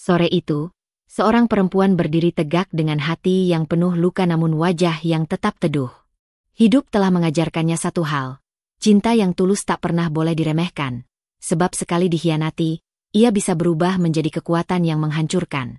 Sore itu, seorang perempuan berdiri tegak dengan hati yang penuh luka namun wajah yang tetap teduh. Hidup telah mengajarkannya satu hal, cinta yang tulus tak pernah boleh diremehkan, sebab sekali dikhianati, ia bisa berubah menjadi kekuatan yang menghancurkan.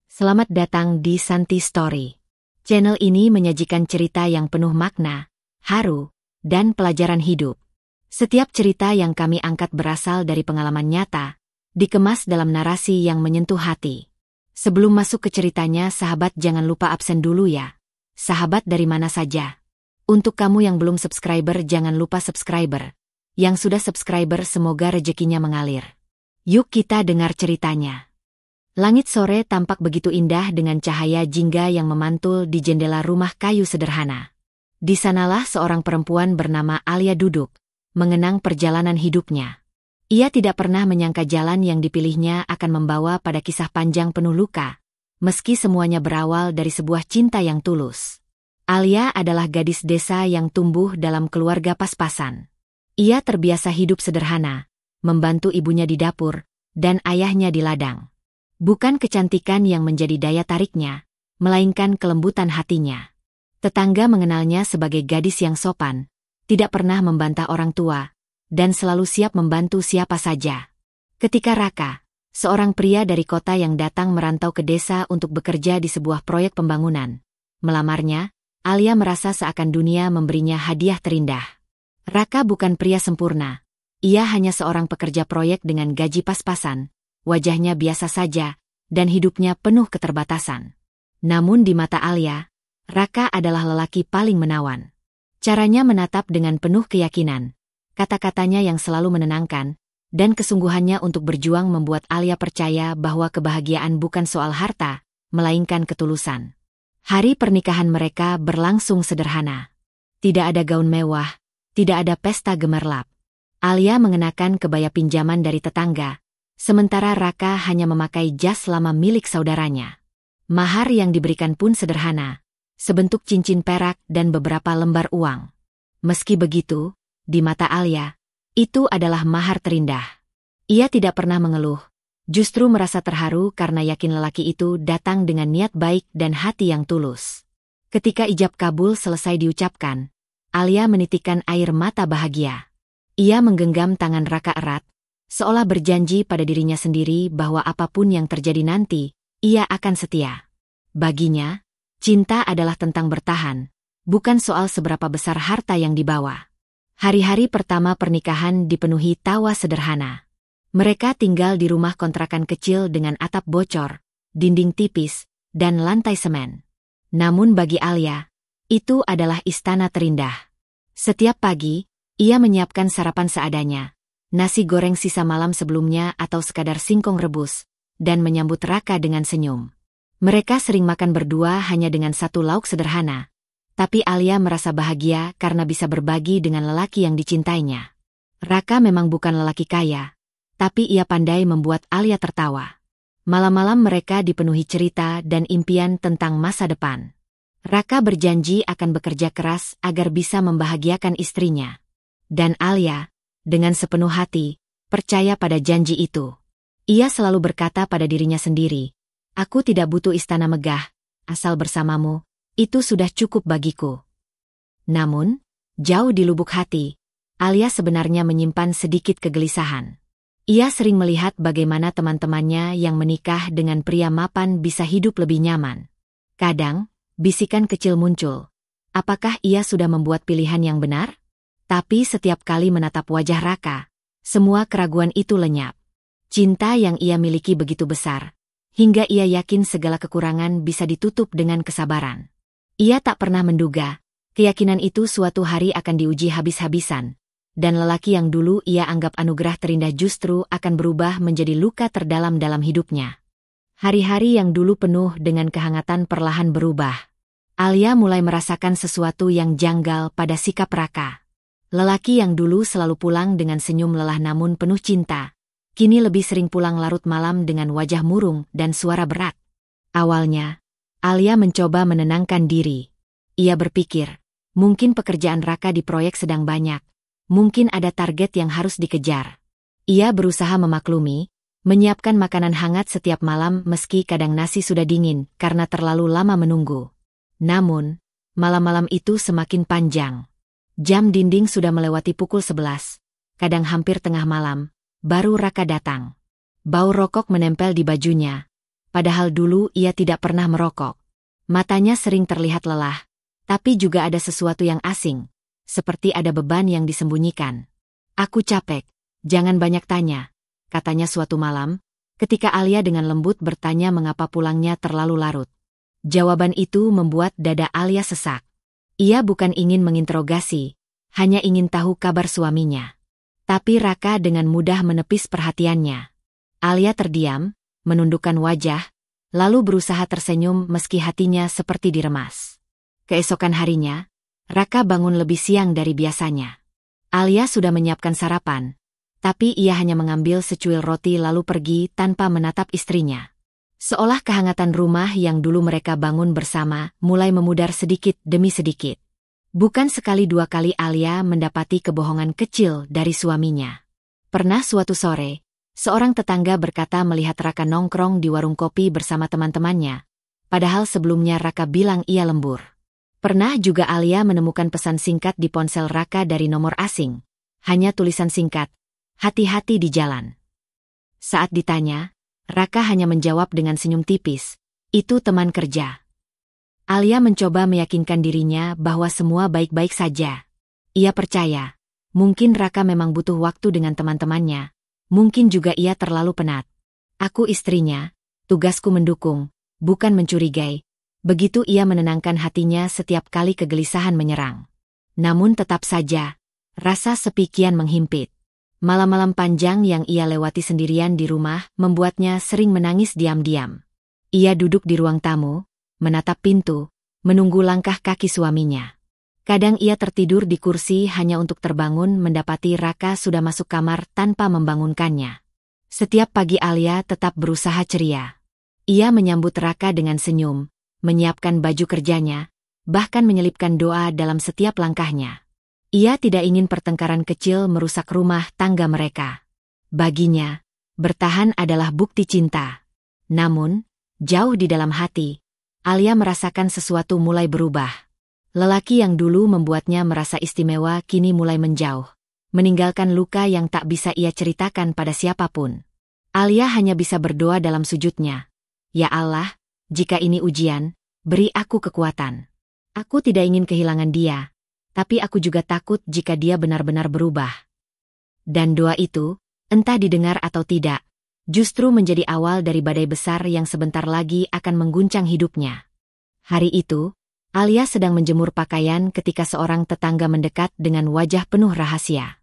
Selamat datang di Santi Story. Channel ini menyajikan cerita yang penuh makna, haru, dan pelajaran hidup. Setiap cerita yang kami angkat berasal dari pengalaman nyata, dikemas dalam narasi yang menyentuh hati. Sebelum masuk ke ceritanya, sahabat jangan lupa absen dulu ya. Sahabat dari mana saja. Untuk kamu yang belum subscriber jangan lupa subscriber. Yang sudah subscriber semoga rezekinya mengalir. Yuk kita dengar ceritanya. Langit sore tampak begitu indah dengan cahaya jingga yang memantul di jendela rumah kayu sederhana. Di sanalah seorang perempuan bernama Alia duduk, mengenang perjalanan hidupnya. Ia tidak pernah menyangka jalan yang dipilihnya akan membawa pada kisah panjang penuh luka, meski semuanya berawal dari sebuah cinta yang tulus. Alia adalah gadis desa yang tumbuh dalam keluarga pas-pasan. Ia terbiasa hidup sederhana, membantu ibunya di dapur, dan ayahnya di ladang. Bukan kecantikan yang menjadi daya tariknya, melainkan kelembutan hatinya. Tetangga mengenalnya sebagai gadis yang sopan, tidak pernah membantah orang tua, dan selalu siap membantu siapa saja. Ketika Raka, seorang pria dari kota yang datang merantau ke desa untuk bekerja di sebuah proyek pembangunan, melamarnya, Alia merasa seakan dunia memberinya hadiah terindah. Raka bukan pria sempurna, ia hanya seorang pekerja proyek dengan gaji pas-pasan. Wajahnya biasa saja, dan hidupnya penuh keterbatasan. Namun di mata Alia, Raka adalah lelaki paling menawan. Caranya menatap dengan penuh keyakinan, kata-katanya yang selalu menenangkan, dan kesungguhannya untuk berjuang membuat Alia percaya bahwa kebahagiaan bukan soal harta, melainkan ketulusan. Hari pernikahan mereka berlangsung sederhana. Tidak ada gaun mewah, tidak ada pesta gemerlap. Alia mengenakan kebaya pinjaman dari tetangga, sementara Raka hanya memakai jas lama milik saudaranya. Mahar yang diberikan pun sederhana, sebentuk cincin perak dan beberapa lembar uang. Meski begitu, di mata Alia, itu adalah mahar terindah. Ia tidak pernah mengeluh, justru merasa terharu karena yakin lelaki itu datang dengan niat baik dan hati yang tulus. Ketika ijab kabul selesai diucapkan, Alia menitikkan air mata bahagia. Ia menggenggam tangan Raka erat, seolah berjanji pada dirinya sendiri bahwa apapun yang terjadi nanti, ia akan setia. Baginya, cinta adalah tentang bertahan, bukan soal seberapa besar harta yang dibawa. Hari-hari pertama pernikahan dipenuhi tawa sederhana. Mereka tinggal di rumah kontrakan kecil dengan atap bocor, dinding tipis, dan lantai semen. Namun bagi Alia, itu adalah istana terindah. Setiap pagi, ia menyiapkan sarapan seadanya. Nasi goreng sisa malam sebelumnya atau sekadar singkong rebus, dan menyambut Raka dengan senyum. Mereka sering makan berdua hanya dengan satu lauk sederhana, tapi Alia merasa bahagia karena bisa berbagi dengan lelaki yang dicintainya. Raka memang bukan lelaki kaya, tapi ia pandai membuat Alia tertawa. Malam-malam mereka dipenuhi cerita dan impian tentang masa depan. Raka berjanji akan bekerja keras agar bisa membahagiakan istrinya. Dan Alia, dengan sepenuh hati, percaya pada janji itu. Ia selalu berkata pada dirinya sendiri, "Aku tidak butuh istana megah, asal bersamamu, itu sudah cukup bagiku." Namun, jauh di lubuk hati, Alia sebenarnya menyimpan sedikit kegelisahan. Ia sering melihat bagaimana teman-temannya yang menikah dengan pria mapan bisa hidup lebih nyaman. Kadang, bisikan kecil muncul. Apakah ia sudah membuat pilihan yang benar? Tapi setiap kali menatap wajah Raka, semua keraguan itu lenyap. Cinta yang ia miliki begitu besar, hingga ia yakin segala kekurangan bisa ditutup dengan kesabaran. Ia tak pernah menduga, keyakinan itu suatu hari akan diuji habis-habisan, dan lelaki yang dulu ia anggap anugerah terindah justru akan berubah menjadi luka terdalam dalam hidupnya. Hari-hari yang dulu penuh dengan kehangatan perlahan berubah. Alia mulai merasakan sesuatu yang janggal pada sikap Raka. Lelaki yang dulu selalu pulang dengan senyum lelah namun penuh cinta, kini lebih sering pulang larut malam dengan wajah murung dan suara berat. Awalnya, Alia mencoba menenangkan diri. Ia berpikir, mungkin pekerjaan Raka di proyek sedang banyak, mungkin ada target yang harus dikejar. Ia berusaha memaklumi, Menyiapkan makanan hangat setiap malam meski kadang nasi sudah dingin karena terlalu lama menunggu. Namun, malam-malam itu semakin panjang. Jam dinding sudah melewati pukul 11, kadang hampir tengah malam, baru Raka datang. Bau rokok menempel di bajunya, padahal dulu ia tidak pernah merokok. Matanya sering terlihat lelah, tapi juga ada sesuatu yang asing, seperti ada beban yang disembunyikan. "Aku capek, jangan banyak tanya," katanya suatu malam, ketika Alia dengan lembut bertanya mengapa pulangnya terlalu larut. Jawaban itu membuat dada Alia sesak. Ia bukan ingin menginterogasi, hanya ingin tahu kabar suaminya. Tapi Raka dengan mudah menepis perhatiannya. Alia terdiam, menundukkan wajah, lalu berusaha tersenyum meski hatinya seperti diremas. Keesokan harinya, Raka bangun lebih siang dari biasanya. Alia sudah menyiapkan sarapan, tapi ia hanya mengambil secuil roti lalu pergi tanpa menatap istrinya. Seolah kehangatan rumah yang dulu mereka bangun bersama mulai memudar sedikit demi sedikit. Bukan sekali dua kali Alia mendapati kebohongan kecil dari suaminya. Pernah suatu sore, seorang tetangga berkata melihat Raka nongkrong di warung kopi bersama teman-temannya, padahal sebelumnya Raka bilang ia lembur. Pernah juga Alia menemukan pesan singkat di ponsel Raka dari nomor asing. Hanya tulisan singkat, "Hati-hati di jalan." Saat ditanya, Raka hanya menjawab dengan senyum tipis, "Itu teman kerja." Alia mencoba meyakinkan dirinya bahwa semua baik-baik saja. Ia percaya, mungkin Raka memang butuh waktu dengan teman-temannya, mungkin juga ia terlalu penat. "Aku istrinya, tugasku mendukung, bukan mencurigai." Begitu ia menenangkan hatinya setiap kali kegelisahan menyerang. Namun tetap saja, rasa sepi kian menghimpit. Malam-malam panjang yang ia lewati sendirian di rumah membuatnya sering menangis diam-diam. Ia duduk di ruang tamu, menatap pintu, menunggu langkah kaki suaminya. Kadang ia tertidur di kursi hanya untuk terbangun mendapati Raka sudah masuk kamar tanpa membangunkannya. Setiap pagi Alia tetap berusaha ceria. Ia menyambut Raka dengan senyum, menyiapkan baju kerjanya, bahkan menyelipkan doa dalam setiap langkahnya. Ia tidak ingin pertengkaran kecil merusak rumah tangga mereka. Baginya, bertahan adalah bukti cinta. Namun, jauh di dalam hati, Alia merasakan sesuatu mulai berubah. Lelaki yang dulu membuatnya merasa istimewa kini mulai menjauh, meninggalkan luka yang tak bisa ia ceritakan pada siapapun. Alia hanya bisa berdoa dalam sujudnya. "Ya Allah, jika ini ujian, beri aku kekuatan. Aku tidak ingin kehilangan dia. Tapi aku juga takut jika dia benar-benar berubah." Dan doa itu, entah didengar atau tidak, justru menjadi awal dari badai besar yang sebentar lagi akan mengguncang hidupnya. Hari itu, Alia sedang menjemur pakaian ketika seorang tetangga mendekat dengan wajah penuh rahasia.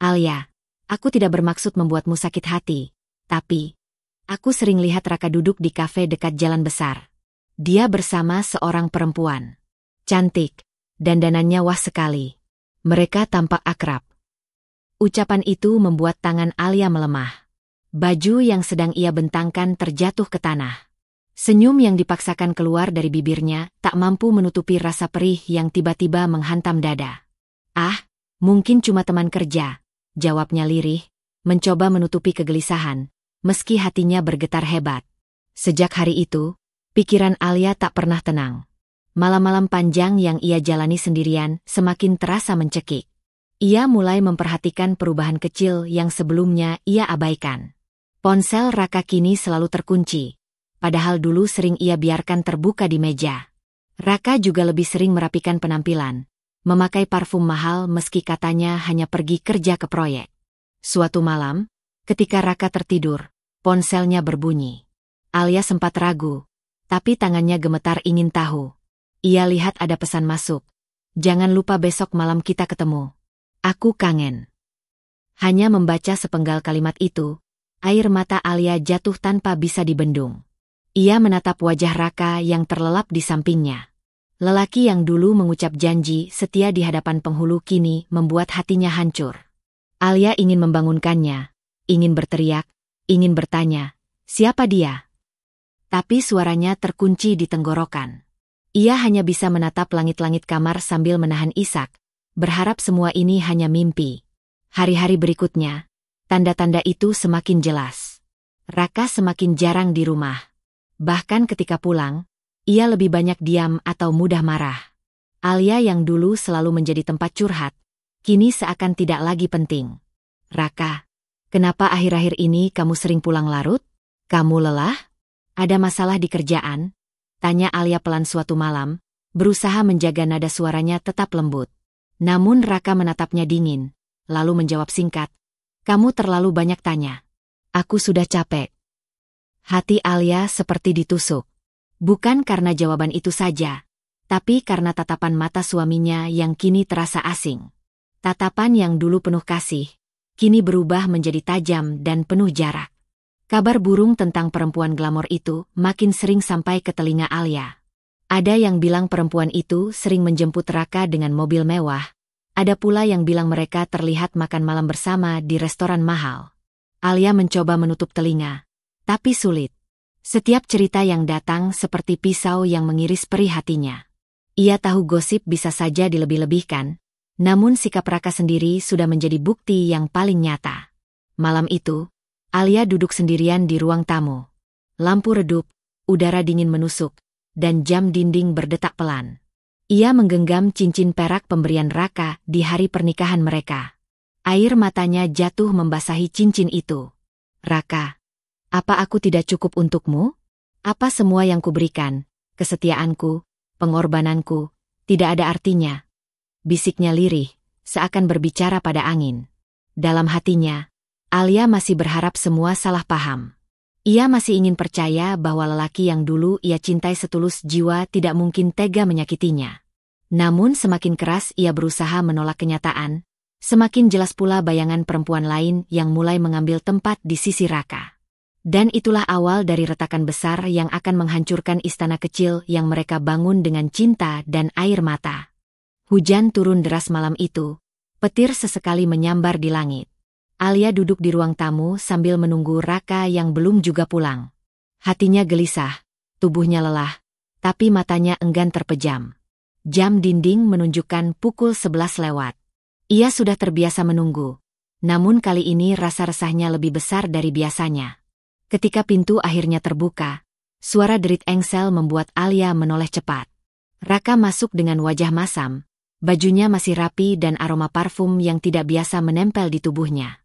"Alia, aku tidak bermaksud membuatmu sakit hati, tapi aku sering lihat Raka duduk di kafe dekat jalan besar. Dia bersama seorang perempuan. Cantik. Dandanannya wah sekali. Mereka tampak akrab." Ucapan itu membuat tangan Alia melemah. Baju yang sedang ia bentangkan terjatuh ke tanah. Senyum yang dipaksakan keluar dari bibirnya tak mampu menutupi rasa perih yang tiba-tiba menghantam dada. "Ah, mungkin cuma teman kerja," jawabnya lirih, mencoba menutupi kegelisahan, meski hatinya bergetar hebat. Sejak hari itu, pikiran Alia tak pernah tenang. Malam-malam panjang yang ia jalani sendirian semakin terasa mencekik. Ia mulai memperhatikan perubahan kecil yang sebelumnya ia abaikan. Ponsel Raka kini selalu terkunci, padahal dulu sering ia biarkan terbuka di meja. Raka juga lebih sering merapikan penampilan, memakai parfum mahal meski katanya hanya pergi kerja ke proyek. Suatu malam, ketika Raka tertidur, ponselnya berbunyi. Alia sempat ragu, tapi tangannya gemetar ingin tahu. Ia lihat ada pesan masuk. "Jangan lupa besok malam kita ketemu. Aku kangen." Hanya membaca sepenggal kalimat itu, air mata Alia jatuh tanpa bisa dibendung. Ia menatap wajah Raka yang terlelap di sampingnya. Lelaki yang dulu mengucap janji setia di hadapan penghulu kini membuat hatinya hancur. Alia ingin membangunkannya, ingin berteriak, ingin bertanya, siapa dia? Tapi suaranya terkunci di tenggorokan. Ia hanya bisa menatap langit-langit kamar sambil menahan isak, berharap semua ini hanya mimpi. Hari-hari berikutnya, tanda-tanda itu semakin jelas. Raka semakin jarang di rumah. Bahkan ketika pulang, ia lebih banyak diam atau mudah marah. Alia yang dulu selalu menjadi tempat curhat, kini seakan tidak lagi penting. Raka, kenapa akhir-akhir ini kamu sering pulang larut? Kamu lelah? Ada masalah di kerjaan? Tanya Alia pelan suatu malam, berusaha menjaga nada suaranya tetap lembut. Namun Raka menatapnya dingin, lalu menjawab singkat, "Kamu terlalu banyak tanya. Aku sudah capek." Hati Alia seperti ditusuk. Bukan karena jawaban itu saja, tapi karena tatapan mata suaminya yang kini terasa asing. Tatapan yang dulu penuh kasih, kini berubah menjadi tajam dan penuh jarak. Kabar burung tentang perempuan glamor itu makin sering sampai ke telinga Alia. Ada yang bilang perempuan itu sering menjemput Raka dengan mobil mewah. Ada pula yang bilang mereka terlihat makan malam bersama di restoran mahal. Alia mencoba menutup telinga, tapi sulit. Setiap cerita yang datang seperti pisau yang mengiris perih hatinya. Ia tahu gosip bisa saja dilebih-lebihkan, namun sikap Raka sendiri sudah menjadi bukti yang paling nyata. Malam itu, Alia duduk sendirian di ruang tamu. Lampu redup, udara dingin menusuk, dan jam dinding berdetak pelan. Ia menggenggam cincin perak pemberian Raka di hari pernikahan mereka. Air matanya jatuh membasahi cincin itu. "Raka, apa aku tidak cukup untukmu? Apa semua yang kuberikan, kesetiaanku, pengorbananku, tidak ada artinya?" Bisiknya lirih, seakan berbicara pada angin. Dalam hatinya, Alia masih berharap semua salah paham. Ia masih ingin percaya bahwa lelaki yang dulu ia cintai setulus jiwa tidak mungkin tega menyakitinya. Namun semakin keras ia berusaha menolak kenyataan, semakin jelas pula bayangan perempuan lain yang mulai mengambil tempat di sisi Raka. Dan itulah awal dari retakan besar yang akan menghancurkan istana kecil yang mereka bangun dengan cinta dan air mata. Hujan turun deras malam itu, petir sesekali menyambar di langit. Alia duduk di ruang tamu sambil menunggu Raka yang belum juga pulang. Hatinya gelisah, tubuhnya lelah, tapi matanya enggan terpejam. Jam dinding menunjukkan pukul 11 lewat. Ia sudah terbiasa menunggu, namun kali ini rasa resahnya lebih besar dari biasanya. Ketika pintu akhirnya terbuka, suara derit engsel membuat Alia menoleh cepat. Raka masuk dengan wajah masam, bajunya masih rapi dan aroma parfum yang tidak biasa menempel di tubuhnya.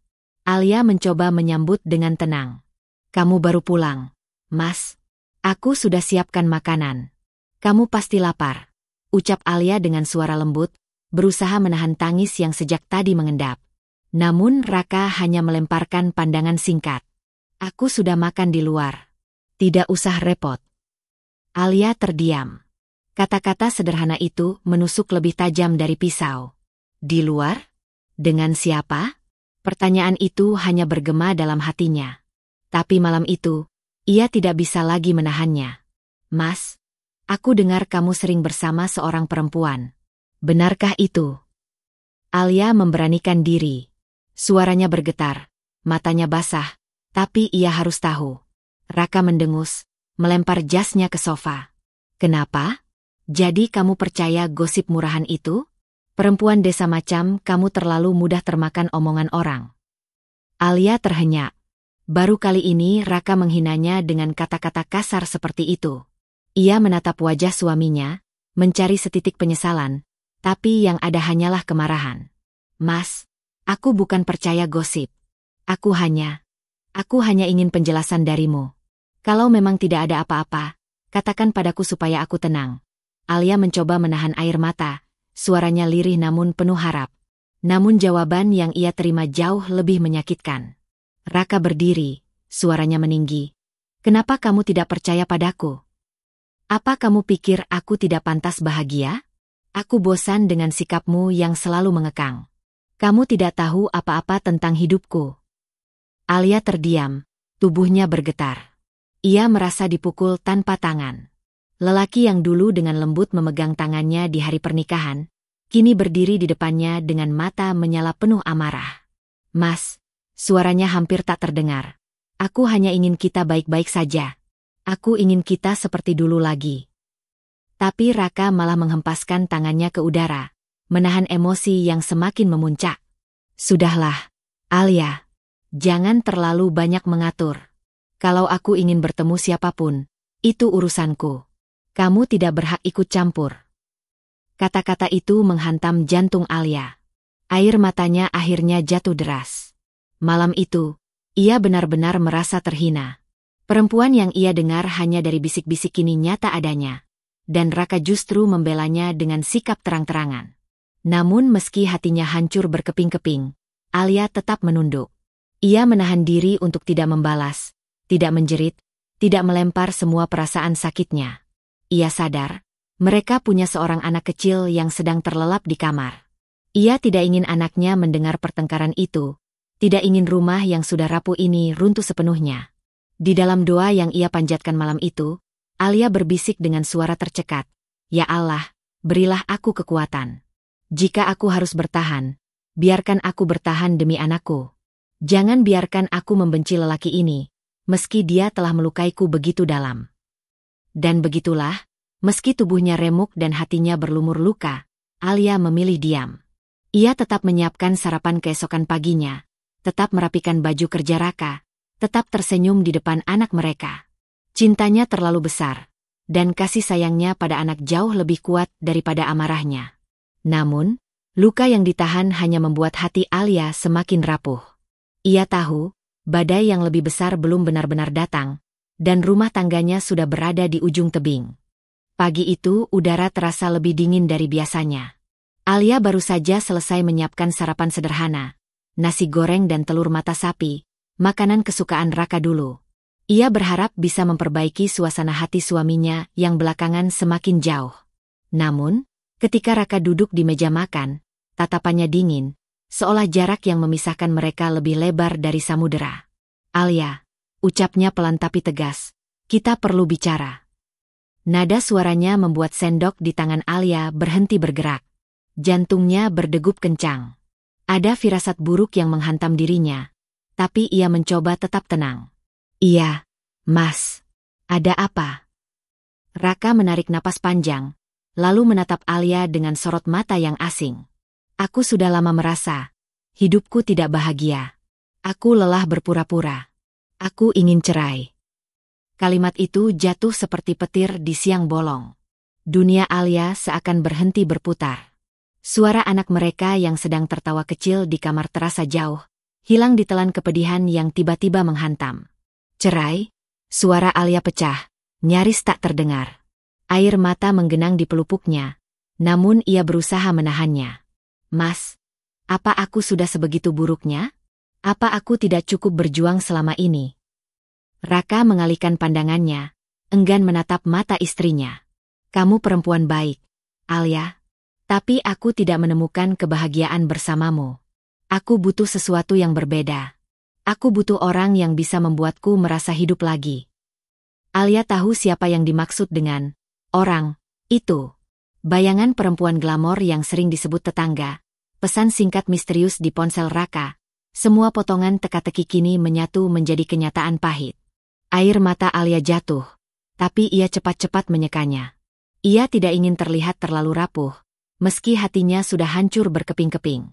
Alia mencoba menyambut dengan tenang. "Kamu baru pulang, Mas. Aku sudah siapkan makanan. Kamu pasti lapar," ucap Alia dengan suara lembut, berusaha menahan tangis yang sejak tadi mengendap. Namun Raka hanya melemparkan pandangan singkat. "Aku sudah makan di luar. Tidak usah repot." Alia terdiam. Kata-kata sederhana itu menusuk lebih tajam dari pisau. "Di luar? Dengan siapa?" Pertanyaan itu hanya bergema dalam hatinya. Tapi malam itu, ia tidak bisa lagi menahannya. "Mas, aku dengar kamu sering bersama seorang perempuan. Benarkah itu?" Alia memberanikan diri. Suaranya bergetar, matanya basah, tapi ia harus tahu. Raka mendengus, melempar jasnya ke sofa. "Kenapa? Jadi kamu percaya gosip murahan itu? Perempuan desa macam kamu terlalu mudah termakan omongan orang." Alia terhenyak. Baru kali ini Raka menghinanya dengan kata-kata kasar seperti itu. Ia menatap wajah suaminya, mencari setitik penyesalan, tapi yang ada hanyalah kemarahan. "Mas, aku bukan percaya gosip. Aku hanya ingin penjelasan darimu. Kalau memang tidak ada apa-apa, katakan padaku supaya aku tenang." Alia mencoba menahan air mata, suaranya lirih namun penuh harap. Namun jawaban yang ia terima jauh lebih menyakitkan. Raka berdiri, suaranya meninggi. "Kenapa kamu tidak percaya padaku? Apa kamu pikir aku tidak pantas bahagia? Aku bosan dengan sikapmu yang selalu mengekang. Kamu tidak tahu apa-apa tentang hidupku." Alia terdiam, tubuhnya bergetar. Ia merasa dipukul tanpa tangan. Lelaki yang dulu dengan lembut memegang tangannya di hari pernikahan, kini berdiri di depannya dengan mata menyala penuh amarah. "Mas," suaranya hampir tak terdengar. "Aku hanya ingin kita baik-baik saja. Aku ingin kita seperti dulu lagi." Tapi Raka malah menghempaskan tangannya ke udara, menahan emosi yang semakin memuncak. "Sudahlah, Alia. Jangan terlalu banyak mengatur. Kalau aku ingin bertemu siapapun, itu urusanku. Kamu tidak berhak ikut campur. Kata-kata itu menghantam jantung Alia. Air matanya akhirnya jatuh deras. Malam itu, ia benar-benar merasa terhina. Perempuan yang ia dengar hanya dari bisik-bisik kini nyata adanya. Dan Raka justru membelanya dengan sikap terang-terangan. Namun meski hatinya hancur berkeping-keping, Alia tetap menunduk. Ia menahan diri untuk tidak membalas, tidak menjerit, tidak melempar semua perasaan sakitnya. Ia sadar, mereka punya seorang anak kecil yang sedang terlelap di kamar. Ia tidak ingin anaknya mendengar pertengkaran itu, tidak ingin rumah yang sudah rapuh ini runtuh sepenuhnya. Di dalam doa yang ia panjatkan malam itu, Alia berbisik dengan suara tercekat, "Ya Allah, berilah aku kekuatan. Jika aku harus bertahan, biarkan aku bertahan demi anakku. Jangan biarkan aku membenci lelaki ini, meski dia telah melukaiku begitu dalam." Dan begitulah, meski tubuhnya remuk dan hatinya berlumur luka, Alia memilih diam. Ia tetap menyiapkan sarapan keesokan paginya, tetap merapikan baju kerja Raka, tetap tersenyum di depan anak mereka. Cintanya terlalu besar, dan kasih sayangnya pada anak jauh lebih kuat daripada amarahnya. Namun, luka yang ditahan hanya membuat hati Alia semakin rapuh. Ia tahu, badai yang lebih besar belum benar-benar datang, dan rumah tangganya sudah berada di ujung tebing. Pagi itu udara terasa lebih dingin dari biasanya. Alia baru saja selesai menyiapkan sarapan sederhana, nasi goreng dan telur mata sapi, makanan kesukaan Raka dulu. Ia berharap bisa memperbaiki suasana hati suaminya yang belakangan semakin jauh. Namun, ketika Raka duduk di meja makan, tatapannya dingin, seolah jarak yang memisahkan mereka lebih lebar dari samudera. "Alia," ucapnya pelan tapi tegas, "kita perlu bicara." Nada suaranya membuat sendok di tangan Alia berhenti bergerak. Jantungnya berdegup kencang. Ada firasat buruk yang menghantam dirinya, tapi ia mencoba tetap tenang. "Iya, Mas. Ada apa?" Raka menarik napas panjang, lalu menatap Alia dengan sorot mata yang asing. "Aku sudah lama merasa, hidupku tidak bahagia. Aku lelah berpura-pura. Aku ingin cerai." Kalimat itu jatuh seperti petir di siang bolong. Dunia Alia seakan berhenti berputar. Suara anak mereka yang sedang tertawa kecil di kamar terasa jauh, hilang ditelan kepedihan yang tiba-tiba menghantam. "Cerai?" Suara Alia pecah, nyaris tak terdengar. Air mata menggenang di pelupuknya, namun ia berusaha menahannya. "Mas, apa aku sudah sebegitu buruknya? Apa aku tidak cukup berjuang selama ini?" Raka mengalihkan pandangannya, enggan menatap mata istrinya. "Kamu perempuan baik, Alia. Tapi aku tidak menemukan kebahagiaan bersamamu. Aku butuh sesuatu yang berbeda. Aku butuh orang yang bisa membuatku merasa hidup lagi." Alia tahu siapa yang dimaksud dengan orang itu. Bayangan perempuan glamor yang sering disebut tetangga, pesan singkat misterius di ponsel Raka, semua potongan teka-teki kini menyatu menjadi kenyataan pahit. Air mata Alia jatuh, tapi ia cepat-cepat menyekanya. Ia tidak ingin terlihat terlalu rapuh, meski hatinya sudah hancur berkeping-keping.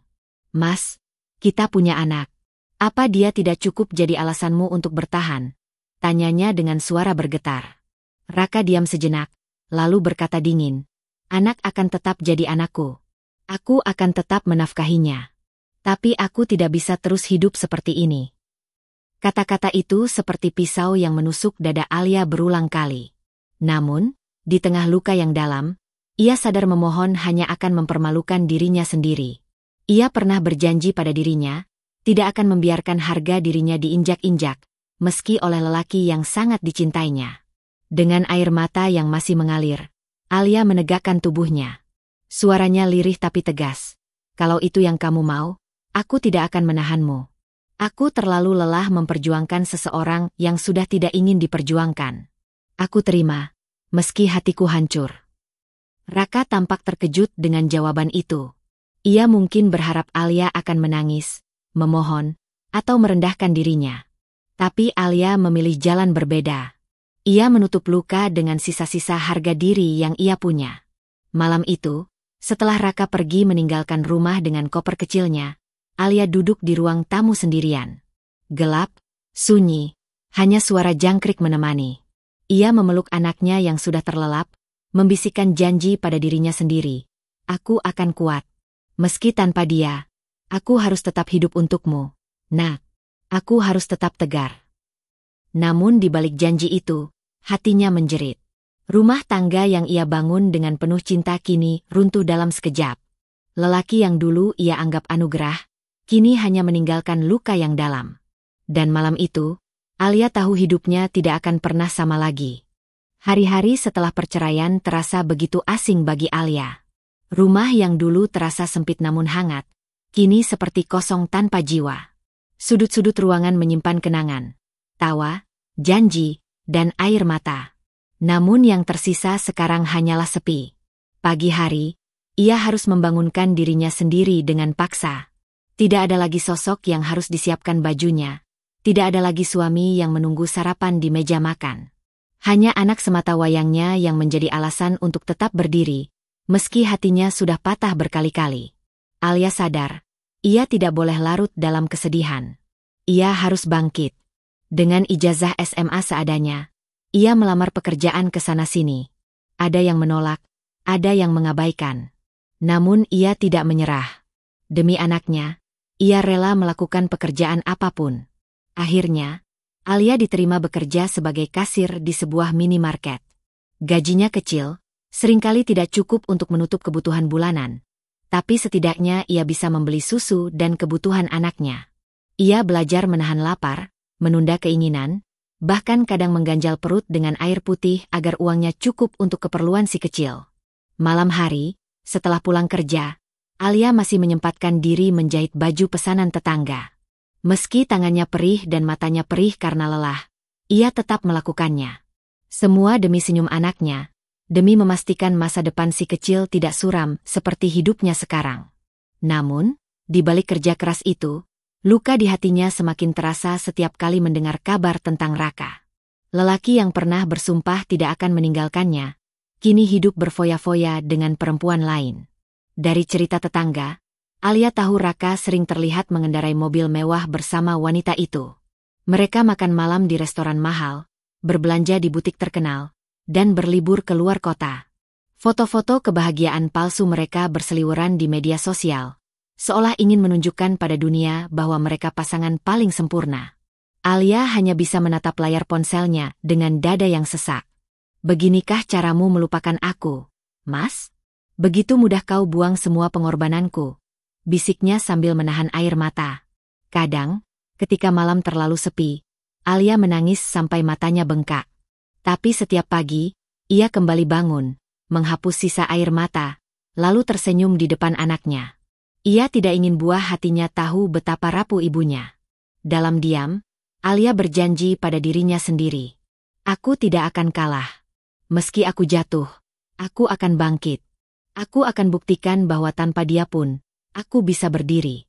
"Mas, kita punya anak. Apa dia tidak cukup jadi alasanmu untuk bertahan?" tanyanya dengan suara bergetar. Raka diam sejenak, lalu berkata dingin, "Anak akan tetap jadi anakku. Aku akan tetap menafkahinya. Tapi aku tidak bisa terus hidup seperti ini." Kata-kata itu seperti pisau yang menusuk dada Alia berulang kali. Namun, di tengah luka yang dalam, ia sadar memohon hanya akan mempermalukan dirinya sendiri. Ia pernah berjanji pada dirinya, tidak akan membiarkan harga dirinya diinjak-injak, meski oleh lelaki yang sangat dicintainya. Dengan air mata yang masih mengalir, Alia menegakkan tubuhnya. Suaranya lirih tapi tegas. "Kalau itu yang kamu mau, aku tidak akan menahanmu. Aku terlalu lelah memperjuangkan seseorang yang sudah tidak ingin diperjuangkan. Aku terima, meski hatiku hancur." Raka tampak terkejut dengan jawaban itu. Ia mungkin berharap Alia akan menangis, memohon, atau merendahkan dirinya. Tapi Alia memilih jalan berbeda. Ia menutup luka dengan sisa-sisa harga diri yang ia punya. Malam itu, setelah Raka pergi meninggalkan rumah dengan koper kecilnya, Alia duduk di ruang tamu sendirian. Gelap, sunyi, Hanya suara jangkrik menemani. Ia memeluk anaknya yang sudah terlelap, membisikkan janji pada dirinya sendiri. Aku akan kuat. Meski tanpa dia, aku harus tetap hidup untukmu. Nak, aku harus tetap tegar. Namun di balik janji itu, hatinya menjerit. Rumah tangga yang ia bangun dengan penuh cinta kini runtuh dalam sekejap. Lelaki yang dulu ia anggap anugerah, kini hanya meninggalkan luka yang dalam. Dan malam itu, Alia tahu hidupnya tidak akan pernah sama lagi. Hari-hari setelah perceraian terasa begitu asing bagi Alia. Rumah yang dulu terasa sempit namun hangat, kini seperti kosong tanpa jiwa. Sudut-sudut ruangan menyimpan kenangan, tawa, janji, dan air mata. Namun yang tersisa sekarang hanyalah sepi. Pagi hari, ia harus membangunkan dirinya sendiri dengan paksa. Tidak ada lagi sosok yang harus disiapkan bajunya. Tidak ada lagi suami yang menunggu sarapan di meja makan. Hanya anak semata wayangnya yang menjadi alasan untuk tetap berdiri, meski hatinya sudah patah berkali-kali. Alia sadar, ia tidak boleh larut dalam kesedihan. Ia harus bangkit. Dengan ijazah SMA seadanya, ia melamar pekerjaan ke sana-sini. Ada yang menolak, ada yang mengabaikan. Namun ia tidak menyerah. Demi anaknya, ia rela melakukan pekerjaan apapun. Akhirnya, Alia diterima bekerja sebagai kasir di sebuah minimarket. Gajinya kecil, seringkali tidak cukup untuk menutup kebutuhan bulanan. Tapi setidaknya ia bisa membeli susu dan kebutuhan anaknya. Ia belajar menahan lapar, menunda keinginan, bahkan kadang mengganjal perut dengan air putih agar uangnya cukup untuk keperluan si kecil. Malam hari, setelah pulang kerja, Alia masih menyempatkan diri menjahit baju pesanan tetangga. Meski tangannya perih dan matanya perih karena lelah, ia tetap melakukannya. Semua demi senyum anaknya, demi memastikan masa depan si kecil tidak suram seperti hidupnya sekarang. Namun, di balik kerja keras itu, luka di hatinya semakin terasa setiap kali mendengar kabar tentang Raka. Lelaki yang pernah bersumpah tidak akan meninggalkannya, kini hidup berfoya-foya dengan perempuan lain. Dari cerita tetangga, Alia tahu Raka sering terlihat mengendarai mobil mewah bersama wanita itu. Mereka makan malam di restoran mahal, berbelanja di butik terkenal, dan berlibur ke luar kota. Foto-foto kebahagiaan palsu mereka berseliweran di media sosial, seolah ingin menunjukkan pada dunia bahwa mereka pasangan paling sempurna. Alia hanya bisa menatap layar ponselnya dengan dada yang sesak. Beginikah caramu melupakan aku, Mas? Begitu mudah kau buang semua pengorbananku, bisiknya sambil menahan air mata. Kadang, ketika malam terlalu sepi, Alia menangis sampai matanya bengkak. Tapi setiap pagi, ia kembali bangun, menghapus sisa air mata, lalu tersenyum di depan anaknya. Ia tidak ingin buah hatinya tahu betapa rapuh ibunya. Dalam diam, Alia berjanji pada dirinya sendiri. Aku tidak akan kalah. Meski aku jatuh, aku akan bangkit. Aku akan buktikan bahwa tanpa dia pun, aku bisa berdiri.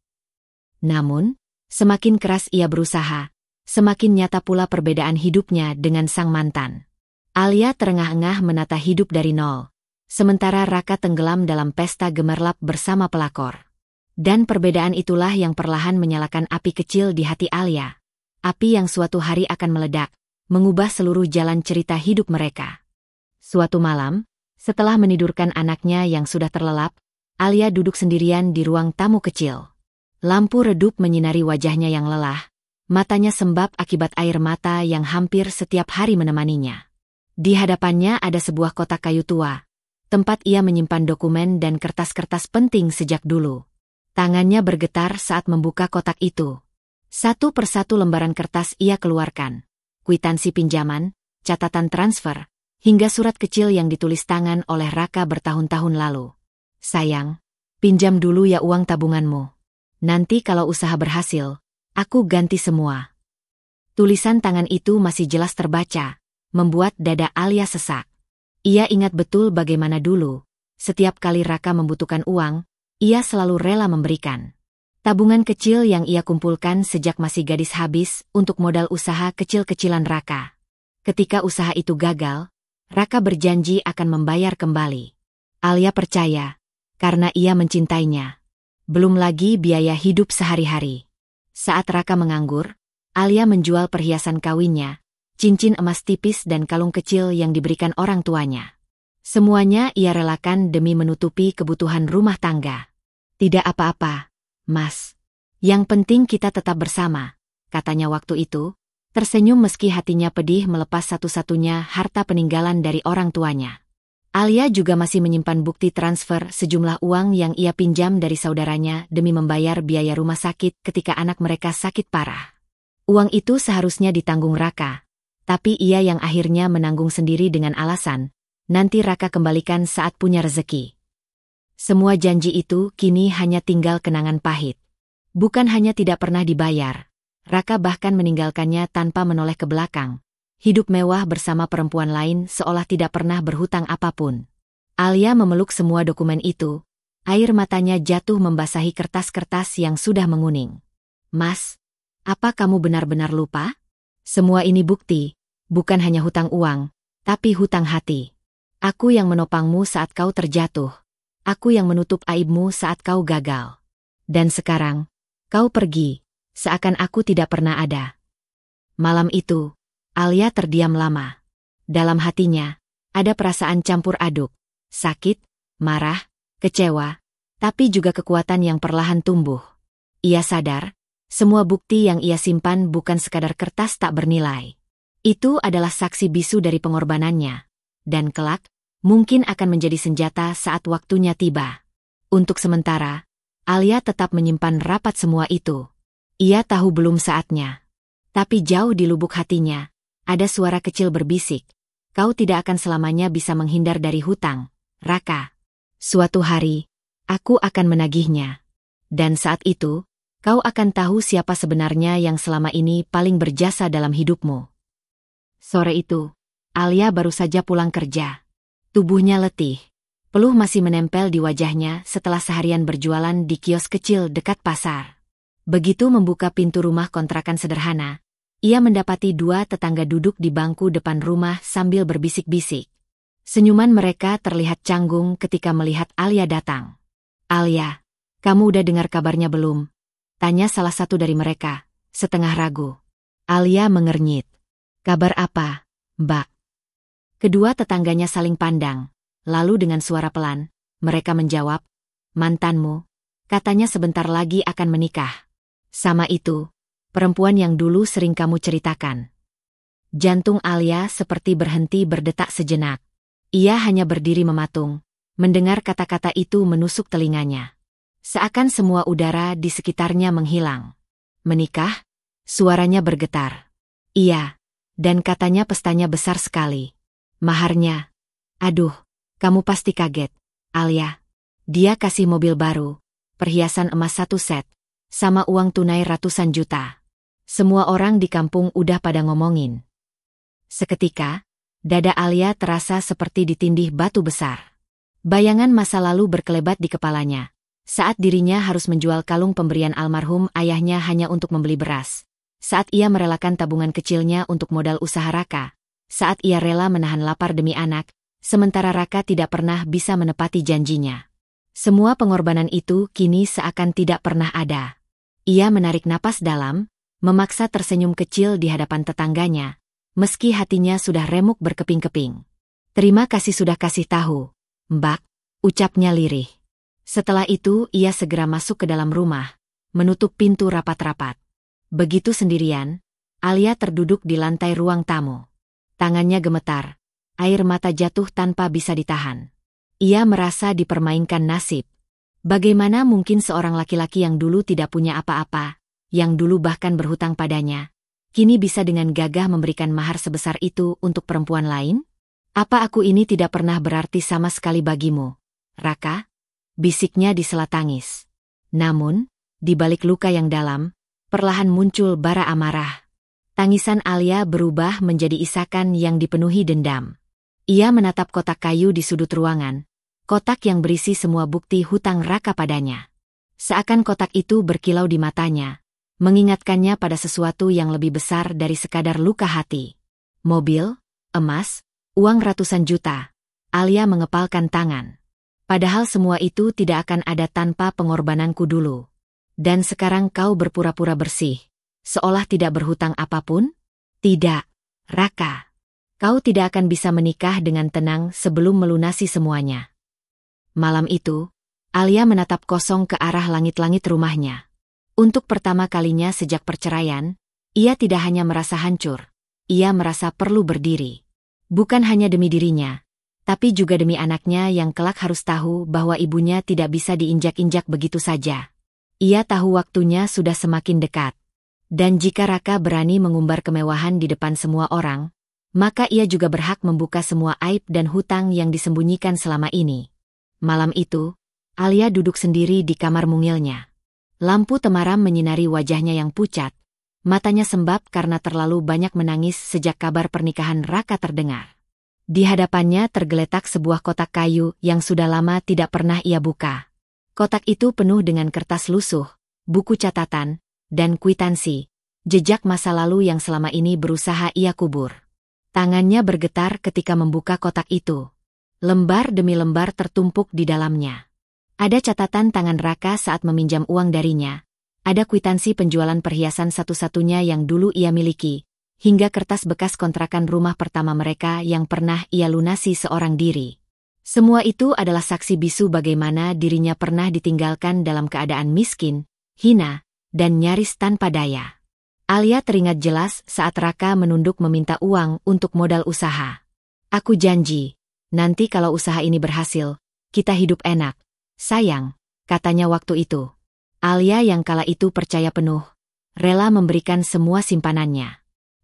Namun, semakin keras ia berusaha, semakin nyata pula perbedaan hidupnya dengan sang mantan. Alia terengah-engah menata hidup dari nol, sementara Raka tenggelam dalam pesta gemerlap bersama pelakor. Dan perbedaan itulah yang perlahan menyalakan api kecil di hati Alia. Api yang suatu hari akan meledak, mengubah seluruh jalan cerita hidup mereka. Suatu malam, setelah menidurkan anaknya yang sudah terlelap, Alia duduk sendirian di ruang tamu kecil. Lampu redup menyinari wajahnya yang lelah, matanya sembab akibat air mata yang hampir setiap hari menemaninya. Di hadapannya ada sebuah kotak kayu tua, tempat ia menyimpan dokumen dan kertas-kertas penting sejak dulu. Tangannya bergetar saat membuka kotak itu. Satu persatu lembaran kertas ia keluarkan. Kwitansi pinjaman, catatan transfer, hingga surat kecil yang ditulis tangan oleh Raka bertahun-tahun lalu. Sayang, pinjam dulu ya uang tabunganmu. Nanti kalau usaha berhasil, aku ganti semua. Tulisan tangan itu masih jelas terbaca, membuat dada Alia sesak. Ia ingat betul bagaimana dulu, setiap kali Raka membutuhkan uang, ia selalu rela memberikan. Tabungan kecil yang ia kumpulkan sejak masih gadis habis untuk modal usaha kecil-kecilan Raka. Ketika usaha itu gagal, Raka berjanji akan membayar kembali. Alia percaya, karena ia mencintainya. Belum lagi biaya hidup sehari-hari. Saat Raka menganggur, Alia menjual perhiasan kawinnya, cincin emas tipis dan kalung kecil yang diberikan orang tuanya. Semuanya ia relakan demi menutupi kebutuhan rumah tangga. Tidak apa-apa, Mas. Yang penting kita tetap bersama, katanya waktu itu, tersenyum meski hatinya pedih melepas satu-satunya harta peninggalan dari orang tuanya. Alia juga masih menyimpan bukti transfer sejumlah uang yang ia pinjam dari saudaranya demi membayar biaya rumah sakit ketika anak mereka sakit parah. Uang itu seharusnya ditanggung Raka, tapi ia yang akhirnya menanggung sendiri dengan alasan, nanti Raka kembalikan saat punya rezeki. Semua janji itu kini hanya tinggal kenangan pahit. Bukan hanya tidak pernah dibayar, Raka bahkan meninggalkannya tanpa menoleh ke belakang. Hidup mewah bersama perempuan lain seolah tidak pernah berhutang apapun. Alia memeluk semua dokumen itu, air matanya jatuh membasahi kertas-kertas yang sudah menguning. Mas, apa kamu benar-benar lupa? Semua ini bukti, bukan hanya hutang uang, tapi hutang hati. Aku yang menopangmu saat kau terjatuh. Aku yang menutup aibmu saat kau gagal. Dan sekarang, kau pergi, seakan aku tidak pernah ada. Malam itu, Alia terdiam lama. Dalam hatinya, ada perasaan campur aduk, sakit, marah, kecewa, tapi juga kekuatan yang perlahan tumbuh. Ia sadar, semua bukti yang ia simpan bukan sekadar kertas tak bernilai. Itu adalah saksi bisu dari pengorbanannya. Dan kelak, mungkin akan menjadi senjata saat waktunya tiba. Untuk sementara, Alia tetap menyimpan rapat semua itu. Ia tahu belum saatnya. Tapi jauh di lubuk hatinya, ada suara kecil berbisik. Kau tidak akan selamanya bisa menghindar dari hutang, Raka. Suatu hari, aku akan menagihnya. Dan saat itu, kau akan tahu siapa sebenarnya yang selama ini paling berjasa dalam hidupmu. Sore itu, Alia baru saja pulang kerja. Tubuhnya letih. Peluh masih menempel di wajahnya setelah seharian berjualan di kios kecil dekat pasar. Begitu membuka pintu rumah kontrakan sederhana, ia mendapati dua tetangga duduk di bangku depan rumah sambil berbisik-bisik. Senyuman mereka terlihat canggung ketika melihat Alia datang. Alia, kamu udah dengar kabarnya belum? Tanya salah satu dari mereka, setengah ragu. Alia mengernyit. Kabar apa, Mbak? Kedua tetangganya saling pandang, lalu dengan suara pelan, mereka menjawab, mantanmu, katanya sebentar lagi akan menikah. Sama itu, perempuan yang dulu sering kamu ceritakan. Jantung Alia seperti berhenti berdetak sejenak. Ia hanya berdiri mematung, mendengar kata-kata itu menusuk telinganya. Seakan semua udara di sekitarnya menghilang. Menikah? Suaranya bergetar. Iya, dan katanya pestanya besar sekali. Maharnya. Aduh, kamu pasti kaget, Alia. Dia kasih mobil baru, perhiasan emas 1 set, sama uang tunai ratusan juta. Semua orang di kampung udah pada ngomongin. Seketika, dada Alia terasa seperti ditindih batu besar. Bayangan masa lalu berkelebat di kepalanya. Saat dirinya harus menjual kalung pemberian almarhum ayahnya hanya untuk membeli beras. Saat ia merelakan tabungan kecilnya untuk modal usaha Raka. Saat ia rela menahan lapar demi anak, sementara Raka tidak pernah bisa menepati janjinya. Semua pengorbanan itu kini seakan tidak pernah ada. Ia menarik napas dalam, memaksa tersenyum kecil di hadapan tetangganya, meski hatinya sudah remuk berkeping-keping. Terima kasih sudah kasih tahu, Mbak, ucapnya lirih. Setelah itu ia segera masuk ke dalam rumah, menutup pintu rapat-rapat. Begitu sendirian, Alia terduduk di lantai ruang tamu. Tangannya gemetar, air mata jatuh tanpa bisa ditahan. Ia merasa dipermainkan nasib. Bagaimana mungkin seorang laki-laki yang dulu tidak punya apa-apa, yang dulu bahkan berhutang padanya, kini bisa dengan gagah memberikan mahar sebesar itu untuk perempuan lain? Apa aku ini tidak pernah berarti sama sekali bagimu, Raka? Bisiknya di sela tangis. Namun, di balik luka yang dalam, perlahan muncul bara amarah. Tangisan Alia berubah menjadi isakan yang dipenuhi dendam. Ia menatap kotak kayu di sudut ruangan, kotak yang berisi semua bukti hutang Raka padanya. Seakan kotak itu berkilau di matanya, mengingatkannya pada sesuatu yang lebih besar dari sekadar luka hati. Mobil, emas, uang ratusan juta. Alia mengepalkan tangan. Padahal semua itu tidak akan ada tanpa pengorbananku dulu. Dan sekarang kau berpura-pura bersih. seolah tidak berhutang apapun. Tidak, Raka. Kau tidak akan bisa menikah dengan tenang sebelum melunasi semuanya. Malam itu, Alia menatap kosong ke arah langit-langit rumahnya. Untuk pertama kalinya sejak perceraian, ia tidak hanya merasa hancur, ia merasa perlu berdiri. Bukan hanya demi dirinya, tapi juga demi anaknya yang kelak harus tahu bahwa ibunya tidak bisa diinjak-injak begitu saja. Ia tahu waktunya sudah semakin dekat. Dan jika Raka berani mengumbar kemewahan di depan semua orang, maka ia juga berhak membuka semua aib dan hutang yang disembunyikan selama ini. Malam itu, Alia duduk sendiri di kamar mungilnya. Lampu temaram menyinari wajahnya yang pucat, matanya sembab karena terlalu banyak menangis sejak kabar pernikahan Raka terdengar. Di hadapannya tergeletak sebuah kotak kayu yang sudah lama tidak pernah ia buka. Kotak itu penuh dengan kertas lusuh, buku catatan, dan kwitansi, jejak masa lalu yang selama ini berusaha ia kubur. Tangannya bergetar ketika membuka kotak itu. Lembar demi lembar tertumpuk di dalamnya. Ada catatan tangan Raka saat meminjam uang darinya. Ada kwitansi penjualan perhiasan satu-satunya yang dulu ia miliki, hingga kertas bekas kontrakan rumah pertama mereka yang pernah ia lunasi seorang diri. Semua itu adalah saksi bisu bagaimana dirinya pernah ditinggalkan dalam keadaan miskin, hina, dan nyaris tanpa daya. Alia teringat jelas saat Raka menunduk meminta uang untuk modal usaha. Aku janji, nanti kalau usaha ini berhasil, kita hidup enak, sayang, katanya waktu itu. Alia yang kala itu percaya penuh, rela memberikan semua simpanannya.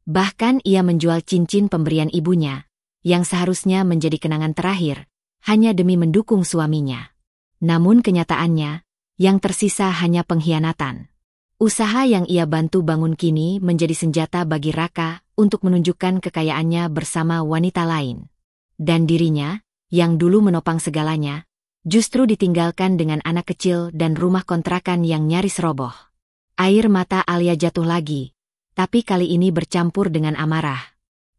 Bahkan ia menjual cincin pemberian ibunya, yang seharusnya menjadi kenangan terakhir, hanya demi mendukung suaminya. Namun kenyataannya, yang tersisa hanya pengkhianatan. Usaha yang ia bantu bangun kini menjadi senjata bagi Raka untuk menunjukkan kekayaannya bersama wanita lain. Dan dirinya, yang dulu menopang segalanya, justru ditinggalkan dengan anak kecil dan rumah kontrakan yang nyaris roboh. Air mata Alia jatuh lagi, tapi kali ini bercampur dengan amarah.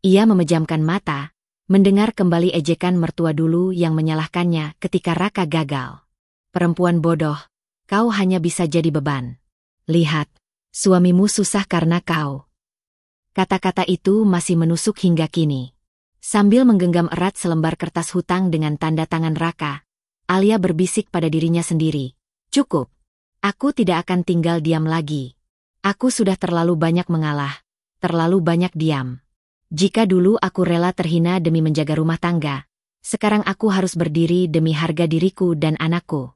Ia memejamkan mata, mendengar kembali ejekan mertua dulu yang menyalahkannya ketika Raka gagal. Perempuan bodoh, kau hanya bisa jadi beban. Lihat, suamimu susah karena kau. Kata-kata itu masih menusuk hingga kini. Sambil menggenggam erat selembar kertas hutang dengan tanda tangan Raka, Alia berbisik pada dirinya sendiri. Cukup. Aku tidak akan tinggal diam lagi. Aku sudah terlalu banyak mengalah, terlalu banyak diam. Jika dulu aku rela terhina demi menjaga rumah tangga, sekarang aku harus berdiri demi harga diriku dan anakku.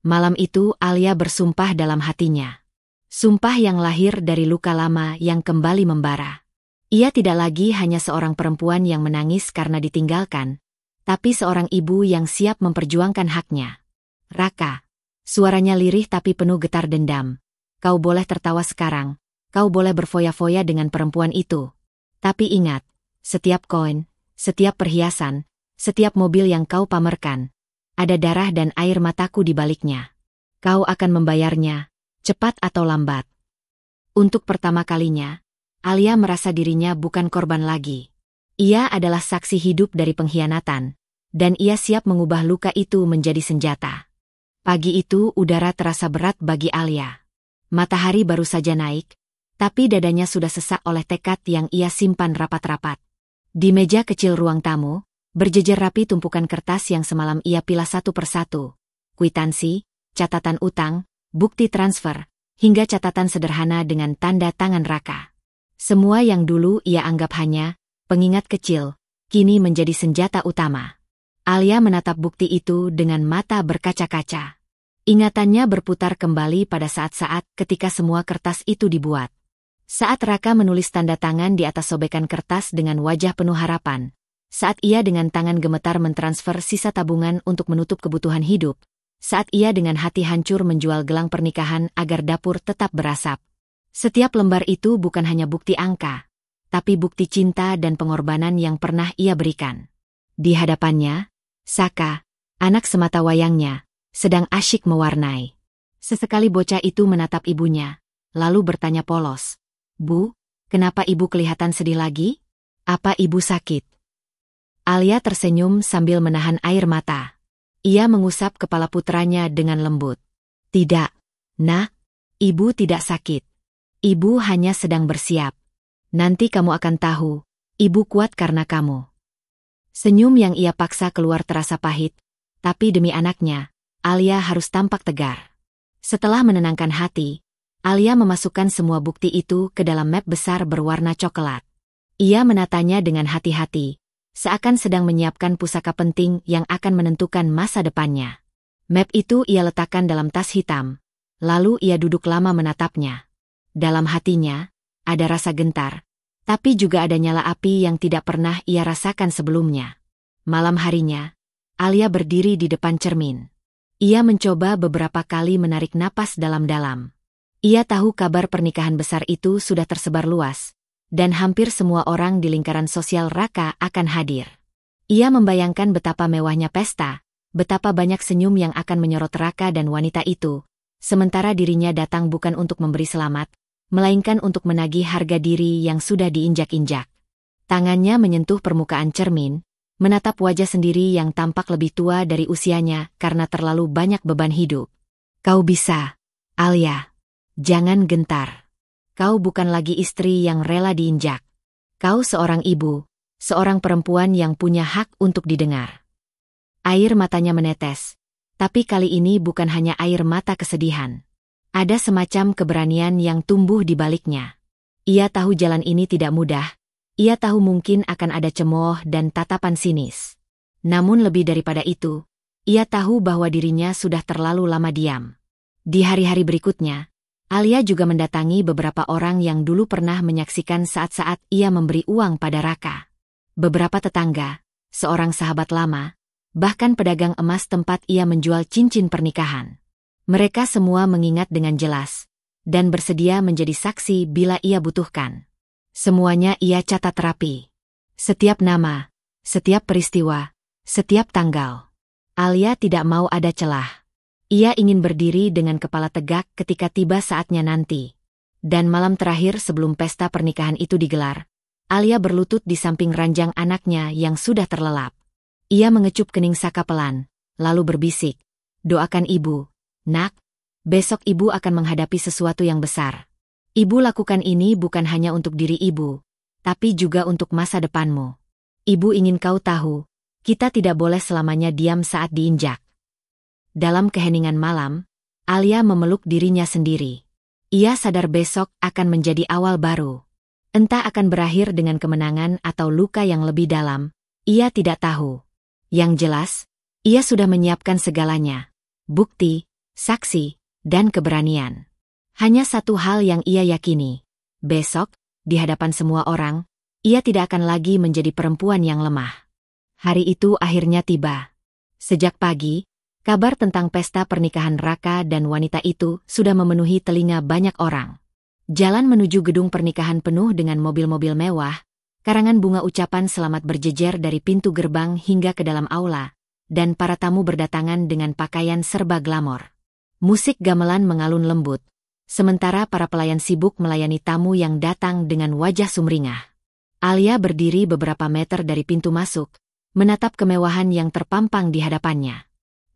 Malam itu Alia bersumpah dalam hatinya. Sumpah yang lahir dari luka lama yang kembali membara. Ia tidak lagi hanya seorang perempuan yang menangis karena ditinggalkan, tapi seorang ibu yang siap memperjuangkan haknya. Raka, suaranya lirih tapi penuh getar dendam. Kau boleh tertawa sekarang, kau boleh berfoya-foya dengan perempuan itu. Tapi ingat, setiap koin, setiap perhiasan, setiap mobil yang kau pamerkan, ada darah dan air mataku di baliknya. Kau akan membayarnya, cepat atau lambat. Untuk pertama kalinya, Alia merasa dirinya bukan korban lagi. Ia adalah saksi hidup dari pengkhianatan, dan ia siap mengubah luka itu menjadi senjata. Pagi itu udara terasa berat bagi Alia. Matahari baru saja naik, tapi dadanya sudah sesak oleh tekad yang ia simpan rapat-rapat. Di meja kecil ruang tamu, berjejer rapi tumpukan kertas yang semalam ia pilah satu persatu. Kwitansi, catatan utang, bukti transfer, hingga catatan sederhana dengan tanda tangan Raka. Semua yang dulu ia anggap hanya pengingat kecil, kini menjadi senjata utama. Alia menatap bukti itu dengan mata berkaca-kaca. Ingatannya berputar kembali pada saat-saat ketika semua kertas itu dibuat. Saat Raka menulis tanda tangan di atas sobekan kertas dengan wajah penuh harapan. Saat ia dengan tangan gemetar mentransfer sisa tabungan untuk menutup kebutuhan hidup. Saat ia dengan hati hancur menjual gelang pernikahan agar dapur tetap berasap. Setiap lembar itu bukan hanya bukti angka, tapi bukti cinta dan pengorbanan yang pernah ia berikan. Di hadapannya, Saka, anak semata wayangnya, sedang asyik mewarnai. Sesekali bocah itu menatap ibunya, lalu bertanya polos, "Bu, kenapa ibu kelihatan sedih lagi? Apa ibu sakit?" Alia tersenyum sambil menahan air mata. Ia mengusap kepala putranya dengan lembut. "Tidak, Nak, ibu tidak sakit. Ibu hanya sedang bersiap. Nanti kamu akan tahu, ibu kuat karena kamu. Senyum yang ia paksa keluar terasa pahit, tapi demi anaknya, Alia harus tampak tegar. Setelah menenangkan hati, Alia memasukkan semua bukti itu ke dalam map besar berwarna coklat. Ia menatanya dengan hati-hati, seakan sedang menyiapkan pusaka penting yang akan menentukan masa depannya. Map itu ia letakkan dalam tas hitam, lalu ia duduk lama menatapnya. Dalam hatinya, ada rasa gentar, tapi juga ada nyala api yang tidak pernah ia rasakan sebelumnya. Malam harinya, Alia berdiri di depan cermin. Ia mencoba beberapa kali menarik napas dalam-dalam. Ia tahu kabar pernikahan besar itu sudah tersebar luas, dan hampir semua orang di lingkaran sosial Raka akan hadir. Ia membayangkan betapa mewahnya pesta, betapa banyak senyum yang akan menyorot Raka dan wanita itu, sementara dirinya datang bukan untuk memberi selamat, melainkan untuk menagih harga diri yang sudah diinjak-injak. Tangannya menyentuh permukaan cermin, menatap wajah sendiri yang tampak lebih tua dari usianya karena terlalu banyak beban hidup. Kau bisa, Alia. Jangan gentar. Kau bukan lagi istri yang rela diinjak. Kau seorang ibu, seorang perempuan yang punya hak untuk didengar. Air matanya menetes, tapi kali ini bukan hanya air mata kesedihan. Ada semacam keberanian yang tumbuh di baliknya. Ia tahu jalan ini tidak mudah. Ia tahu mungkin akan ada cemooh dan tatapan sinis. Namun lebih daripada itu, ia tahu bahwa dirinya sudah terlalu lama diam. Di hari-hari berikutnya, Alia juga mendatangi beberapa orang yang dulu pernah menyaksikan saat-saat ia memberi uang pada Raka. Beberapa tetangga, seorang sahabat lama, bahkan pedagang emas tempat ia menjual cincin pernikahan. Mereka semua mengingat dengan jelas, dan bersedia menjadi saksi bila ia butuhkan. Semuanya ia catat rapi. Setiap nama, setiap peristiwa, setiap tanggal. Alia tidak mau ada celah. Ia ingin berdiri dengan kepala tegak ketika tiba saatnya nanti. Dan malam terakhir sebelum pesta pernikahan itu digelar, Alia berlutut di samping ranjang anaknya yang sudah terlelap. Ia mengecup kening Saka pelan, lalu berbisik, "Doakan ibu, nak. Besok ibu akan menghadapi sesuatu yang besar. Ibu lakukan ini bukan hanya untuk diri ibu, tapi juga untuk masa depanmu. Ibu ingin kau tahu, kita tidak boleh selamanya diam saat diinjak." Dalam keheningan malam, Alia memeluk dirinya sendiri. Ia sadar besok akan menjadi awal baru. Entah akan berakhir dengan kemenangan atau luka yang lebih dalam, ia tidak tahu. Yang jelas, ia sudah menyiapkan segalanya. Bukti, saksi, dan keberanian. Hanya satu hal yang ia yakini. Besok, di hadapan semua orang, ia tidak akan lagi menjadi perempuan yang lemah. Hari itu akhirnya tiba. Sejak pagi, kabar tentang pesta pernikahan Raka dan wanita itu sudah memenuhi telinga banyak orang. Jalan menuju gedung pernikahan penuh dengan mobil-mobil mewah, karangan bunga ucapan selamat berjejer dari pintu gerbang hingga ke dalam aula, dan para tamu berdatangan dengan pakaian serba glamor. Musik gamelan mengalun lembut, sementara para pelayan sibuk melayani tamu yang datang dengan wajah sumringah. Alia berdiri beberapa meter dari pintu masuk, menatap kemewahan yang terpampang di hadapannya.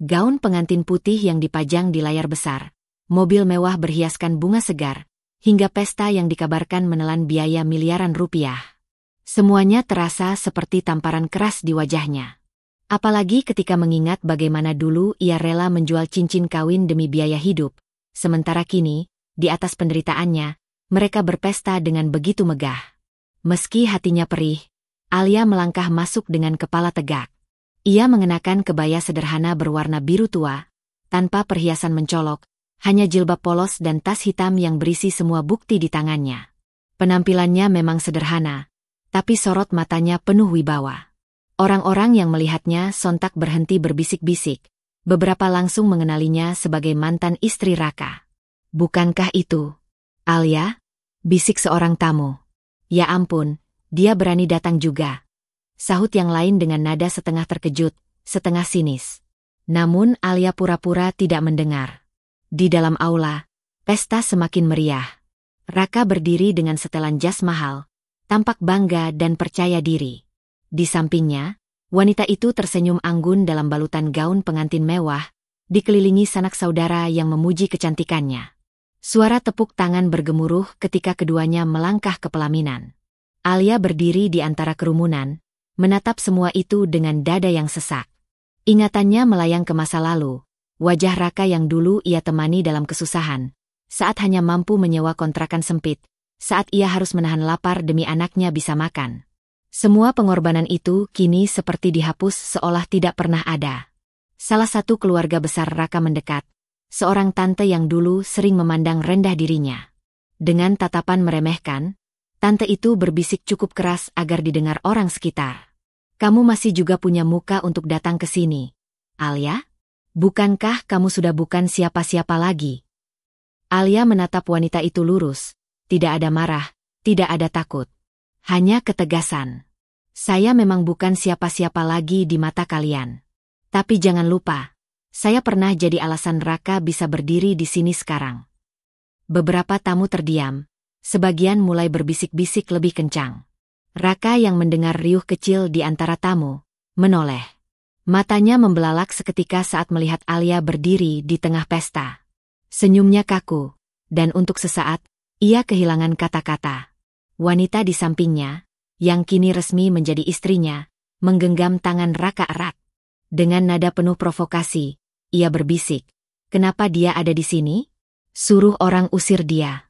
Gaun pengantin putih yang dipajang di layar besar, mobil mewah berhiaskan bunga segar, hingga pesta yang dikabarkan menelan biaya miliaran rupiah. Semuanya terasa seperti tamparan keras di wajahnya. Apalagi ketika mengingat bagaimana dulu ia rela menjual cincin kawin demi biaya hidup, sementara kini, di atas penderitaannya, mereka berpesta dengan begitu megah. Meski hatinya perih, Alia melangkah masuk dengan kepala tegak. Ia mengenakan kebaya sederhana berwarna biru tua, tanpa perhiasan mencolok, hanya jilbab polos dan tas hitam yang berisi semua bukti di tangannya. Penampilannya memang sederhana, tapi sorot matanya penuh wibawa. Orang-orang yang melihatnya sontak berhenti berbisik-bisik, beberapa langsung mengenalinya sebagai mantan istri Raka. "Bukankah itu Alia?" bisik seorang tamu. "Ya ampun, dia berani datang juga," sahut yang lain dengan nada setengah terkejut, setengah sinis. Namun Alia pura-pura tidak mendengar. Di dalam aula, pesta semakin meriah. Raka berdiri dengan setelan jas mahal, tampak bangga dan percaya diri. Di sampingnya, wanita itu tersenyum anggun dalam balutan gaun pengantin mewah, dikelilingi sanak saudara yang memuji kecantikannya. Suara tepuk tangan bergemuruh ketika keduanya melangkah ke pelaminan. Alia berdiri di antara kerumunan, menatap semua itu dengan dada yang sesak. Ingatannya melayang ke masa lalu, wajah Raka yang dulu ia temani dalam kesusahan, saat hanya mampu menyewa kontrakan sempit, saat ia harus menahan lapar demi anaknya bisa makan. Semua pengorbanan itu kini seperti dihapus seolah tidak pernah ada. Salah satu keluarga besar Raka mendekat, seorang tante yang dulu sering memandang rendah dirinya. Dengan tatapan meremehkan, tante itu berbisik cukup keras agar didengar orang sekitar. Kamu masih juga punya muka untuk datang ke sini, Alia? Bukankah kamu sudah bukan siapa-siapa lagi? Alia menatap wanita itu lurus, tidak ada marah, tidak ada takut. Hanya ketegasan. Saya memang bukan siapa-siapa lagi di mata kalian. Tapi jangan lupa, saya pernah jadi alasan Raka bisa berdiri di sini sekarang. Beberapa tamu terdiam, sebagian mulai berbisik-bisik lebih kencang. Raka yang mendengar riuh kecil di antara tamu, menoleh. Matanya membelalak seketika saat melihat Alia berdiri di tengah pesta. Senyumnya kaku, dan untuk sesaat, ia kehilangan kata-kata. Wanita di sampingnya, yang kini resmi menjadi istrinya, menggenggam tangan Raka erat. Dengan nada penuh provokasi, ia berbisik, "Kenapa dia ada di sini? Suruh orang usir dia."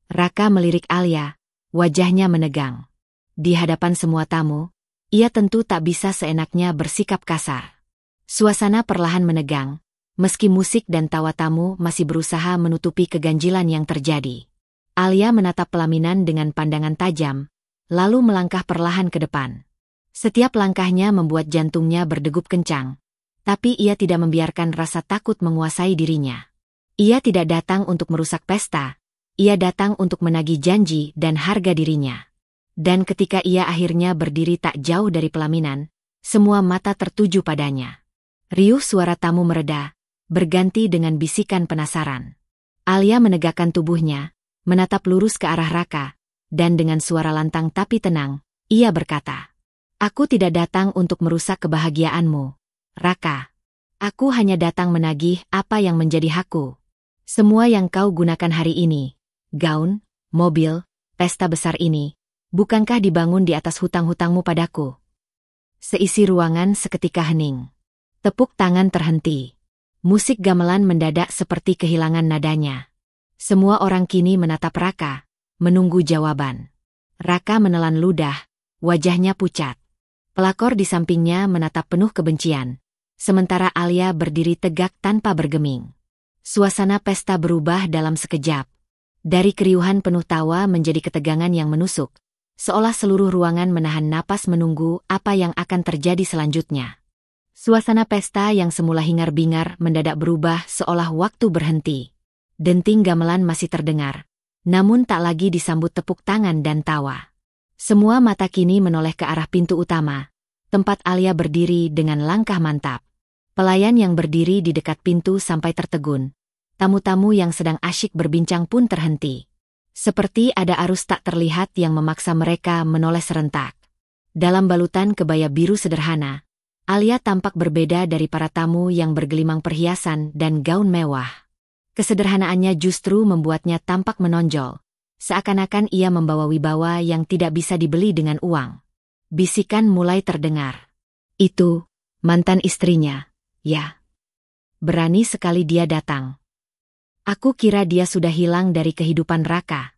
Raka melirik Alia, wajahnya menegang. Di hadapan semua tamu, ia tentu tak bisa seenaknya bersikap kasar. Suasana perlahan menegang, meski musik dan tawa tamu masih berusaha menutupi keganjilan yang terjadi. Alia menatap pelaminan dengan pandangan tajam, lalu melangkah perlahan ke depan. Setiap langkahnya membuat jantungnya berdegup kencang, tapi ia tidak membiarkan rasa takut menguasai dirinya. Ia tidak datang untuk merusak pesta, ia datang untuk menagih janji dan harga dirinya. Dan ketika ia akhirnya berdiri tak jauh dari pelaminan, semua mata tertuju padanya. Riuh suara tamu mereda, berganti dengan bisikan penasaran. Alia menegakkan tubuhnya, menatap lurus ke arah Raka, dan dengan suara lantang tapi tenang, ia berkata, "Aku tidak datang untuk merusak kebahagiaanmu, Raka. Aku hanya datang menagih apa yang menjadi hakku. Semua yang kau gunakan hari ini, gaun, mobil, pesta besar ini, bukankah dibangun di atas hutang-hutangmu padaku?" Seisi ruangan seketika hening. Tepuk tangan terhenti. Musik gamelan mendadak seperti kehilangan nadanya. Semua orang kini menatap Raka, menunggu jawaban. Raka menelan ludah, wajahnya pucat. Pelakor di sampingnya menatap penuh kebencian, sementara Alia berdiri tegak tanpa bergeming. Suasana pesta berubah dalam sekejap. Dari keriuhan penuh tawa menjadi ketegangan yang menusuk, seolah seluruh ruangan menahan napas menunggu apa yang akan terjadi selanjutnya. Suasana pesta yang semula hingar-bingar mendadak berubah seolah waktu berhenti. Denting gamelan masih terdengar, namun tak lagi disambut tepuk tangan dan tawa. Semua mata kini menoleh ke arah pintu utama, tempat Alia berdiri dengan langkah mantap. Pelayan yang berdiri di dekat pintu sampai tertegun. Tamu-tamu yang sedang asyik berbincang pun terhenti. Seperti ada arus tak terlihat yang memaksa mereka menoleh serentak. Dalam balutan kebaya biru sederhana, Alia tampak berbeda dari para tamu yang bergelimang perhiasan dan gaun mewah. Kesederhanaannya justru membuatnya tampak menonjol, seakan-akan ia membawa wibawa yang tidak bisa dibeli dengan uang. Bisikan mulai terdengar. "Itu, mantan istrinya, ya. Berani sekali dia datang. Aku kira dia sudah hilang dari kehidupan Raka."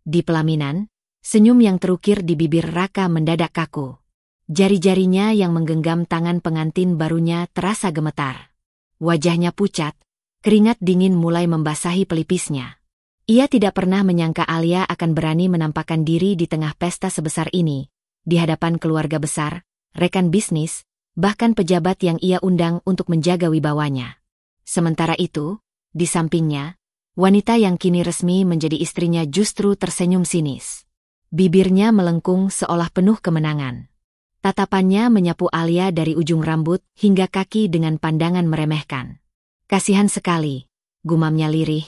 Di pelaminan, senyum yang terukir di bibir Raka mendadak kaku. Jari-jarinya yang menggenggam tangan pengantin barunya terasa gemetar. Wajahnya pucat, keringat dingin mulai membasahi pelipisnya. Ia tidak pernah menyangka Alia akan berani menampakkan diri di tengah pesta sebesar ini, di hadapan keluarga besar, rekan bisnis, bahkan pejabat yang ia undang untuk menjaga wibawanya. Sementara itu, di sampingnya, wanita yang kini resmi menjadi istrinya justru tersenyum sinis. Bibirnya melengkung seolah penuh kemenangan. Tatapannya menyapu Alia dari ujung rambut hingga kaki dengan pandangan meremehkan. "Kasihan sekali," gumamnya lirih,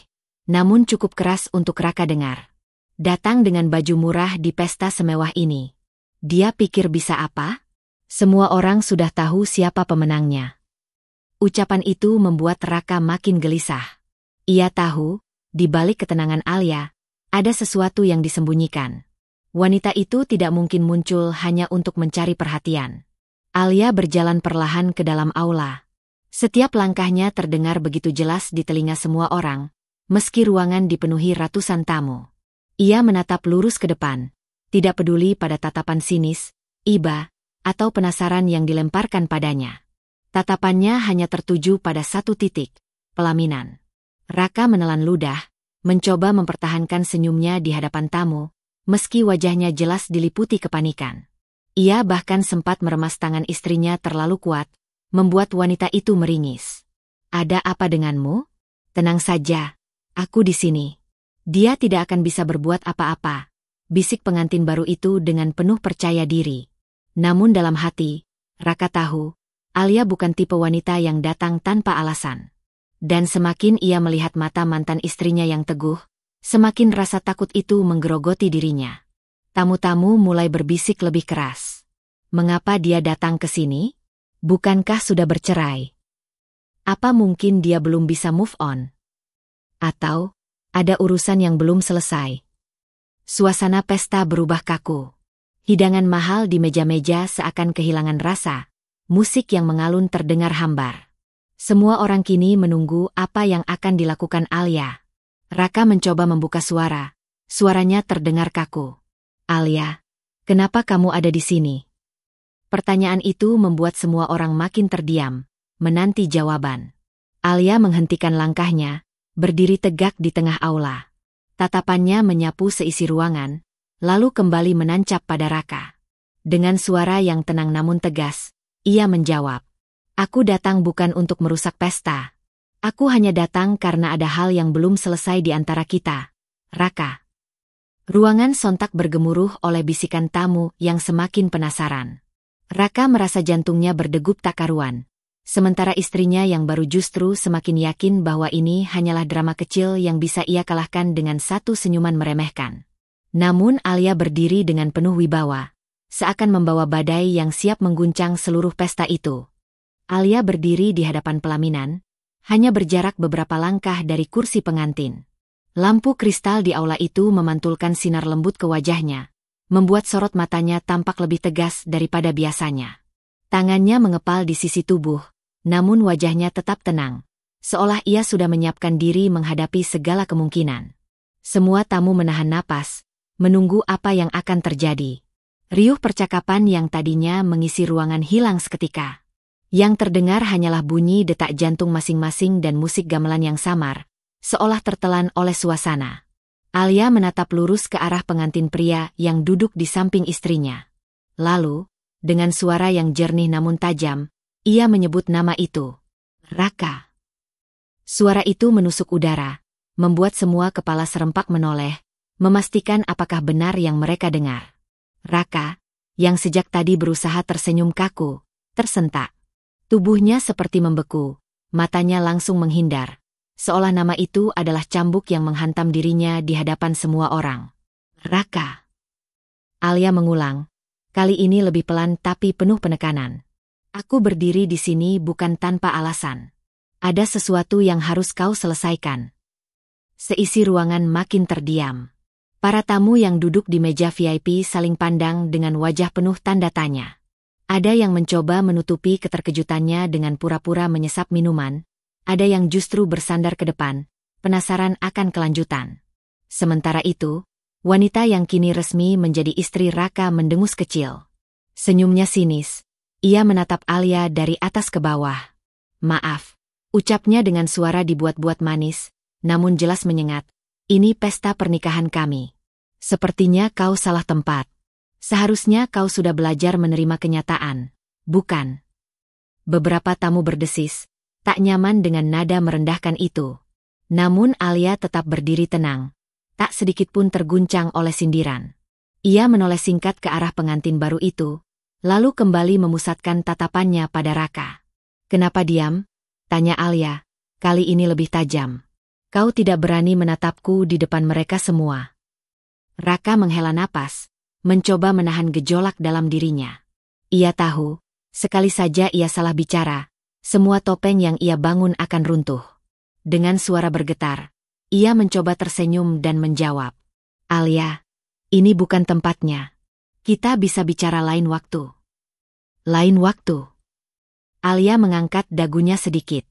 namun cukup keras untuk Raka dengar. Datang dengan baju murah di pesta semewah ini. Dia pikir bisa apa? Semua orang sudah tahu siapa pemenangnya. Ucapan itu membuat Raka makin gelisah. Ia tahu, Di balik ketenangan Alia, ada sesuatu yang disembunyikan. Wanita itu tidak mungkin muncul hanya untuk mencari perhatian. Alia berjalan perlahan ke dalam aula. Setiap langkahnya terdengar begitu jelas di telinga semua orang, meski ruangan dipenuhi ratusan tamu. Ia menatap lurus ke depan, tidak peduli pada tatapan sinis, iba, atau penasaran yang dilemparkan padanya. Tatapannya hanya tertuju pada satu titik, pelaminan. Raka menelan ludah, mencoba mempertahankan senyumnya di hadapan tamu, meski wajahnya jelas diliputi kepanikan. Ia bahkan sempat meremas tangan istrinya terlalu kuat, membuat wanita itu meringis. "Ada apa denganmu? Tenang saja, aku di sini." "Dia tidak akan bisa berbuat apa-apa," bisik pengantin baru itu dengan penuh percaya diri. Namun dalam hati, Raka tahu, Alia bukan tipe wanita yang datang tanpa alasan. Dan semakin ia melihat mata mantan istrinya yang teguh, semakin rasa takut itu menggerogoti dirinya. Tamu-tamu mulai berbisik lebih keras. Mengapa dia datang ke sini? Bukankah sudah bercerai? Apa mungkin dia belum bisa move on? Atau ada urusan yang belum selesai? Suasana pesta berubah kaku. Hidangan mahal di meja-meja seakan kehilangan rasa. Musik yang mengalun terdengar hambar. Semua orang kini menunggu apa yang akan dilakukan Alia. Raka mencoba membuka suara. Suaranya terdengar kaku. "Alia, kenapa kamu ada di sini?" Pertanyaan itu membuat semua orang makin terdiam, menanti jawaban. Alia menghentikan langkahnya, berdiri tegak di tengah aula. Tatapannya menyapu seisi ruangan, lalu kembali menancap pada Raka. Dengan suara yang tenang namun tegas, ia menjawab, "Aku datang bukan untuk merusak pesta. Aku hanya datang karena ada hal yang belum selesai di antara kita, Raka." Ruangan sontak bergemuruh oleh bisikan tamu yang semakin penasaran. Raka merasa jantungnya berdegup tak karuan. Sementara istrinya yang baru justru semakin yakin bahwa ini hanyalah drama kecil yang bisa ia kalahkan dengan satu senyuman meremehkan. Namun Alia berdiri dengan penuh wibawa, seakan membawa badai yang siap mengguncang seluruh pesta itu. Alia berdiri di hadapan pelaminan, hanya berjarak beberapa langkah dari kursi pengantin. Lampu kristal di aula itu memantulkan sinar lembut ke wajahnya, membuat sorot matanya tampak lebih tegas daripada biasanya. Tangannya mengepal di sisi tubuh, namun wajahnya tetap tenang, seolah ia sudah menyiapkan diri menghadapi segala kemungkinan. Semua tamu menahan napas, menunggu apa yang akan terjadi. Riuh percakapan yang tadinya mengisi ruangan hilang seketika. Yang terdengar hanyalah bunyi detak jantung masing-masing dan musik gamelan yang samar, seolah tertelan oleh suasana. Alia menatap lurus ke arah pengantin pria yang duduk di samping istrinya. Lalu, dengan suara yang jernih namun tajam, ia menyebut nama itu. "Raka." Suara itu menusuk udara, membuat semua kepala serempak menoleh, memastikan apakah benar yang mereka dengar. Raka, yang sejak tadi berusaha tersenyum kaku, tersentak. Tubuhnya seperti membeku, matanya langsung menghindar, seolah nama itu adalah cambuk yang menghantam dirinya di hadapan semua orang. "Raka." Alia mengulang, kali ini lebih pelan tapi penuh penekanan. "Aku berdiri di sini bukan tanpa alasan. Ada sesuatu yang harus kau selesaikan." Seisi ruangan makin terdiam. Para tamu yang duduk di meja VIP saling pandang dengan wajah penuh tanda tanya. Ada yang mencoba menutupi keterkejutannya dengan pura-pura menyesap minuman, ada yang justru bersandar ke depan, penasaran akan kelanjutan. Sementara itu, wanita yang kini resmi menjadi istri Raka mendengus kecil. Senyumnya sinis, ia menatap Alia dari atas ke bawah. "Maaf," ucapnya dengan suara dibuat-buat manis, namun jelas menyengat. "Ini pesta pernikahan kami. Sepertinya kau salah tempat. Seharusnya kau sudah belajar menerima kenyataan, bukan?" Beberapa tamu berdesis, tak nyaman dengan nada merendahkan itu. Namun Alia tetap berdiri tenang, tak sedikit pun terguncang oleh sindiran. Ia menoleh singkat ke arah pengantin baru itu, lalu kembali memusatkan tatapannya pada Raka. "Kenapa diam?" tanya Alia, kali ini lebih tajam. "Kau tidak berani menatapku di depan mereka semua." Raka menghela napas, mencoba menahan gejolak dalam dirinya. Ia tahu, sekali saja ia salah bicara, semua topeng yang ia bangun akan runtuh. Dengan suara bergetar, Ia mencoba tersenyum dan menjawab, "Alia, ini bukan tempatnya. Kita bisa bicara lain waktu." "Lain waktu?" Alia mengangkat dagunya sedikit.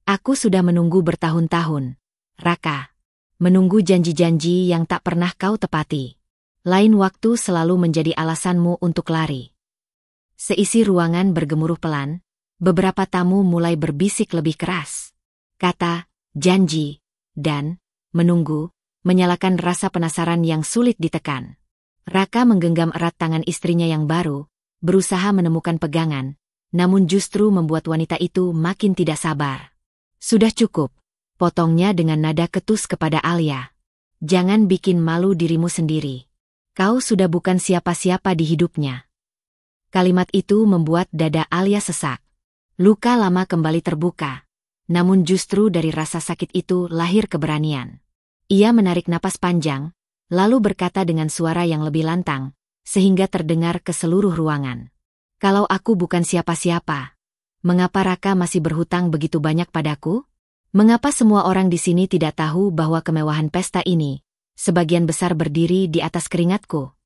"Aku sudah menunggu bertahun-tahun, Raka. Menunggu janji-janji yang tak pernah kau tepati. Lain waktu selalu menjadi alasanmu untuk lari." Seisi ruangan bergemuruh pelan, beberapa tamu mulai berbisik lebih keras. Kata, janji, dan menunggu, menyalakan rasa penasaran yang sulit ditekan. Raka menggenggam erat tangan istrinya yang baru, berusaha menemukan pegangan, namun justru membuat wanita itu makin tidak sabar. "Sudah cukup," potongnya dengan nada ketus kepada Alia. "Jangan bikin malu dirimu sendiri. Kau sudah bukan siapa-siapa di hidupnya." Kalimat itu membuat dada Alia sesak. Luka lama kembali terbuka, namun justru dari rasa sakit itu lahir keberanian. Ia menarik napas panjang, lalu berkata dengan suara yang lebih lantang, sehingga terdengar ke seluruh ruangan. "Kalau aku bukan siapa-siapa, mengapa Raka masih berhutang begitu banyak padaku? Mengapa semua orang di sini tidak tahu bahwa kemewahan pesta ini sebagian besar berdiri di atas keringatku?"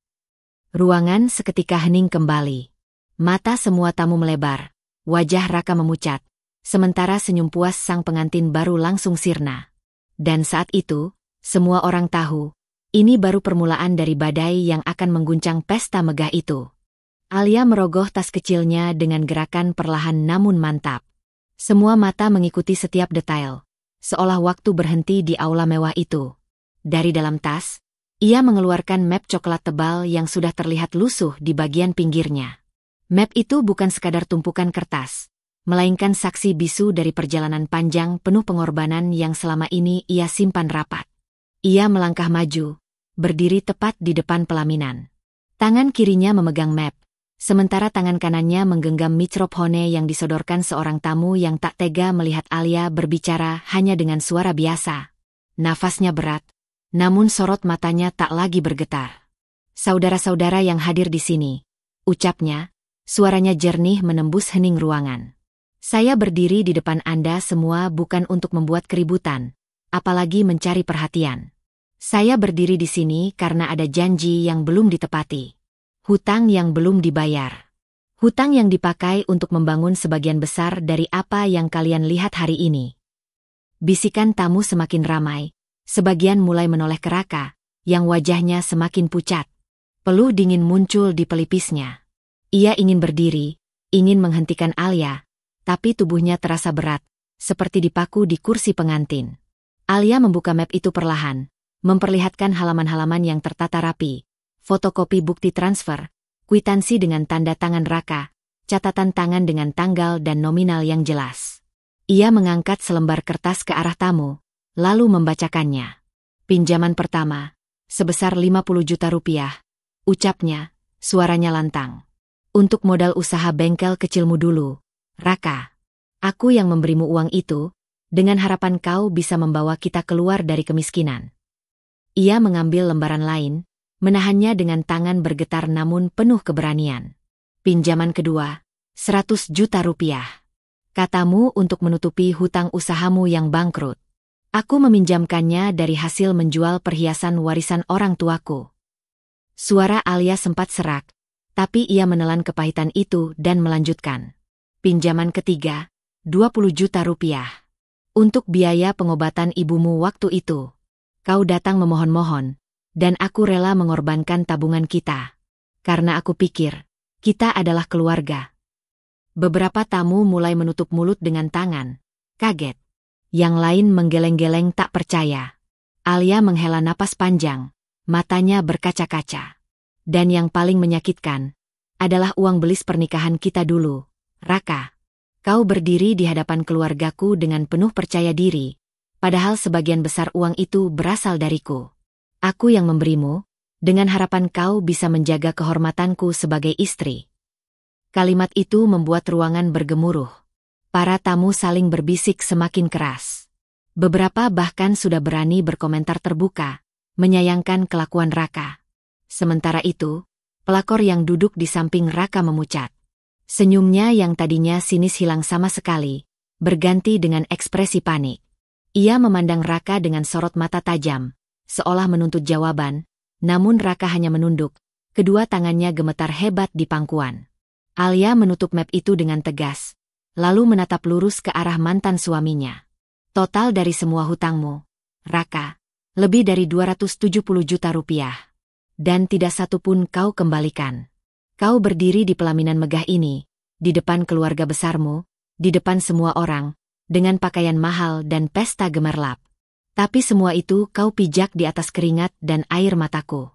Ruangan seketika hening kembali. Mata semua tamu melebar, wajah Raka memucat, sementara senyum puas sang pengantin baru langsung sirna. Dan saat itu, semua orang tahu, ini baru permulaan dari badai yang akan mengguncang pesta megah itu. Alia merogoh tas kecilnya dengan gerakan perlahan namun mantap. Semua mata mengikuti setiap detail, seolah waktu berhenti di aula mewah itu. Dari dalam tas, ia mengeluarkan map coklat tebal yang sudah terlihat lusuh di bagian pinggirnya. Map itu bukan sekadar tumpukan kertas, melainkan saksi bisu dari perjalanan panjang penuh pengorbanan yang selama ini ia simpan rapat. Ia melangkah maju, berdiri tepat di depan pelaminan. Tangan kirinya memegang map, sementara tangan kanannya menggenggam microp hone yang disodorkan seorang tamu yang tak tega melihat Alia berbicara hanya dengan suara biasa. Nafasnya berat, namun sorot matanya tak lagi bergetar. "Saudara-saudara yang hadir di sini," ucapnya, suaranya jernih menembus hening ruangan. "Saya berdiri di depan Anda semua bukan untuk membuat keributan, apalagi mencari perhatian. Saya berdiri di sini karena ada janji yang belum ditepati. Hutang yang belum dibayar. Hutang yang dipakai untuk membangun sebagian besar dari apa yang kalian lihat hari ini." Bisikan tamu semakin ramai, sebagian mulai menoleh ke Raka, yang wajahnya semakin pucat. Peluh dingin muncul di pelipisnya. Ia ingin berdiri, ingin menghentikan Alia, tapi tubuhnya terasa berat, seperti dipaku di kursi pengantin. Alia membuka map itu perlahan, memperlihatkan halaman-halaman yang tertata rapi, fotokopi bukti transfer, kwitansi dengan tanda tangan Raka, catatan tangan dengan tanggal dan nominal yang jelas. Ia mengangkat selembar kertas ke arah tamu, lalu membacakannya. "Pinjaman pertama, sebesar 50 juta rupiah, ucapnya, suaranya lantang. "Untuk modal usaha bengkel kecilmu dulu, Raka. Aku yang memberimu uang itu, dengan harapan kau bisa membawa kita keluar dari kemiskinan." Ia mengambil lembaran lain, menahannya dengan tangan bergetar namun penuh keberanian. "Pinjaman kedua, 100 juta rupiah. Katamu untuk menutupi hutang usahamu yang bangkrut. Aku meminjamkannya dari hasil menjual perhiasan warisan orang tuaku." Suara Alia sempat serak, tapi ia menelan kepahitan itu dan melanjutkan. "Pinjaman ketiga, 20 juta rupiah. Untuk biaya pengobatan ibumu waktu itu. Kau datang memohon-mohon, dan aku rela mengorbankan tabungan kita. Karena aku pikir, kita adalah keluarga." Beberapa tamu mulai menutup mulut dengan tangan, kaget. Yang lain menggeleng-geleng tak percaya. Alia menghela napas panjang, matanya berkaca-kaca. "Dan yang paling menyakitkan adalah uang belis pernikahan kita dulu, Raka. Kau berdiri di hadapan keluargaku dengan penuh percaya diri, padahal sebagian besar uang itu berasal dariku. Aku yang memberimu, dengan harapan kau bisa menjaga kehormatanku sebagai istri." Kalimat itu membuat ruangan bergemuruh. Para tamu saling berbisik semakin keras. Beberapa bahkan sudah berani berkomentar terbuka, menyayangkan kelakuan Raka. Sementara itu, pelakor yang duduk di samping Raka memucat. Senyumnya yang tadinya sinis hilang sama sekali, berganti dengan ekspresi panik. Ia memandang Raka dengan sorot mata tajam, seolah menuntut jawaban, namun Raka hanya menunduk. Kedua tangannya gemetar hebat di pangkuan. Alia menutup map itu dengan tegas, lalu menatap lurus ke arah mantan suaminya. Total dari semua hutangmu, Raka, lebih dari 270 juta rupiah. Dan tidak satu pun kau kembalikan. Kau berdiri di pelaminan megah ini, di depan keluarga besarmu, di depan semua orang, dengan pakaian mahal dan pesta gemerlap. Tapi semua itu kau pijak di atas keringat dan air mataku.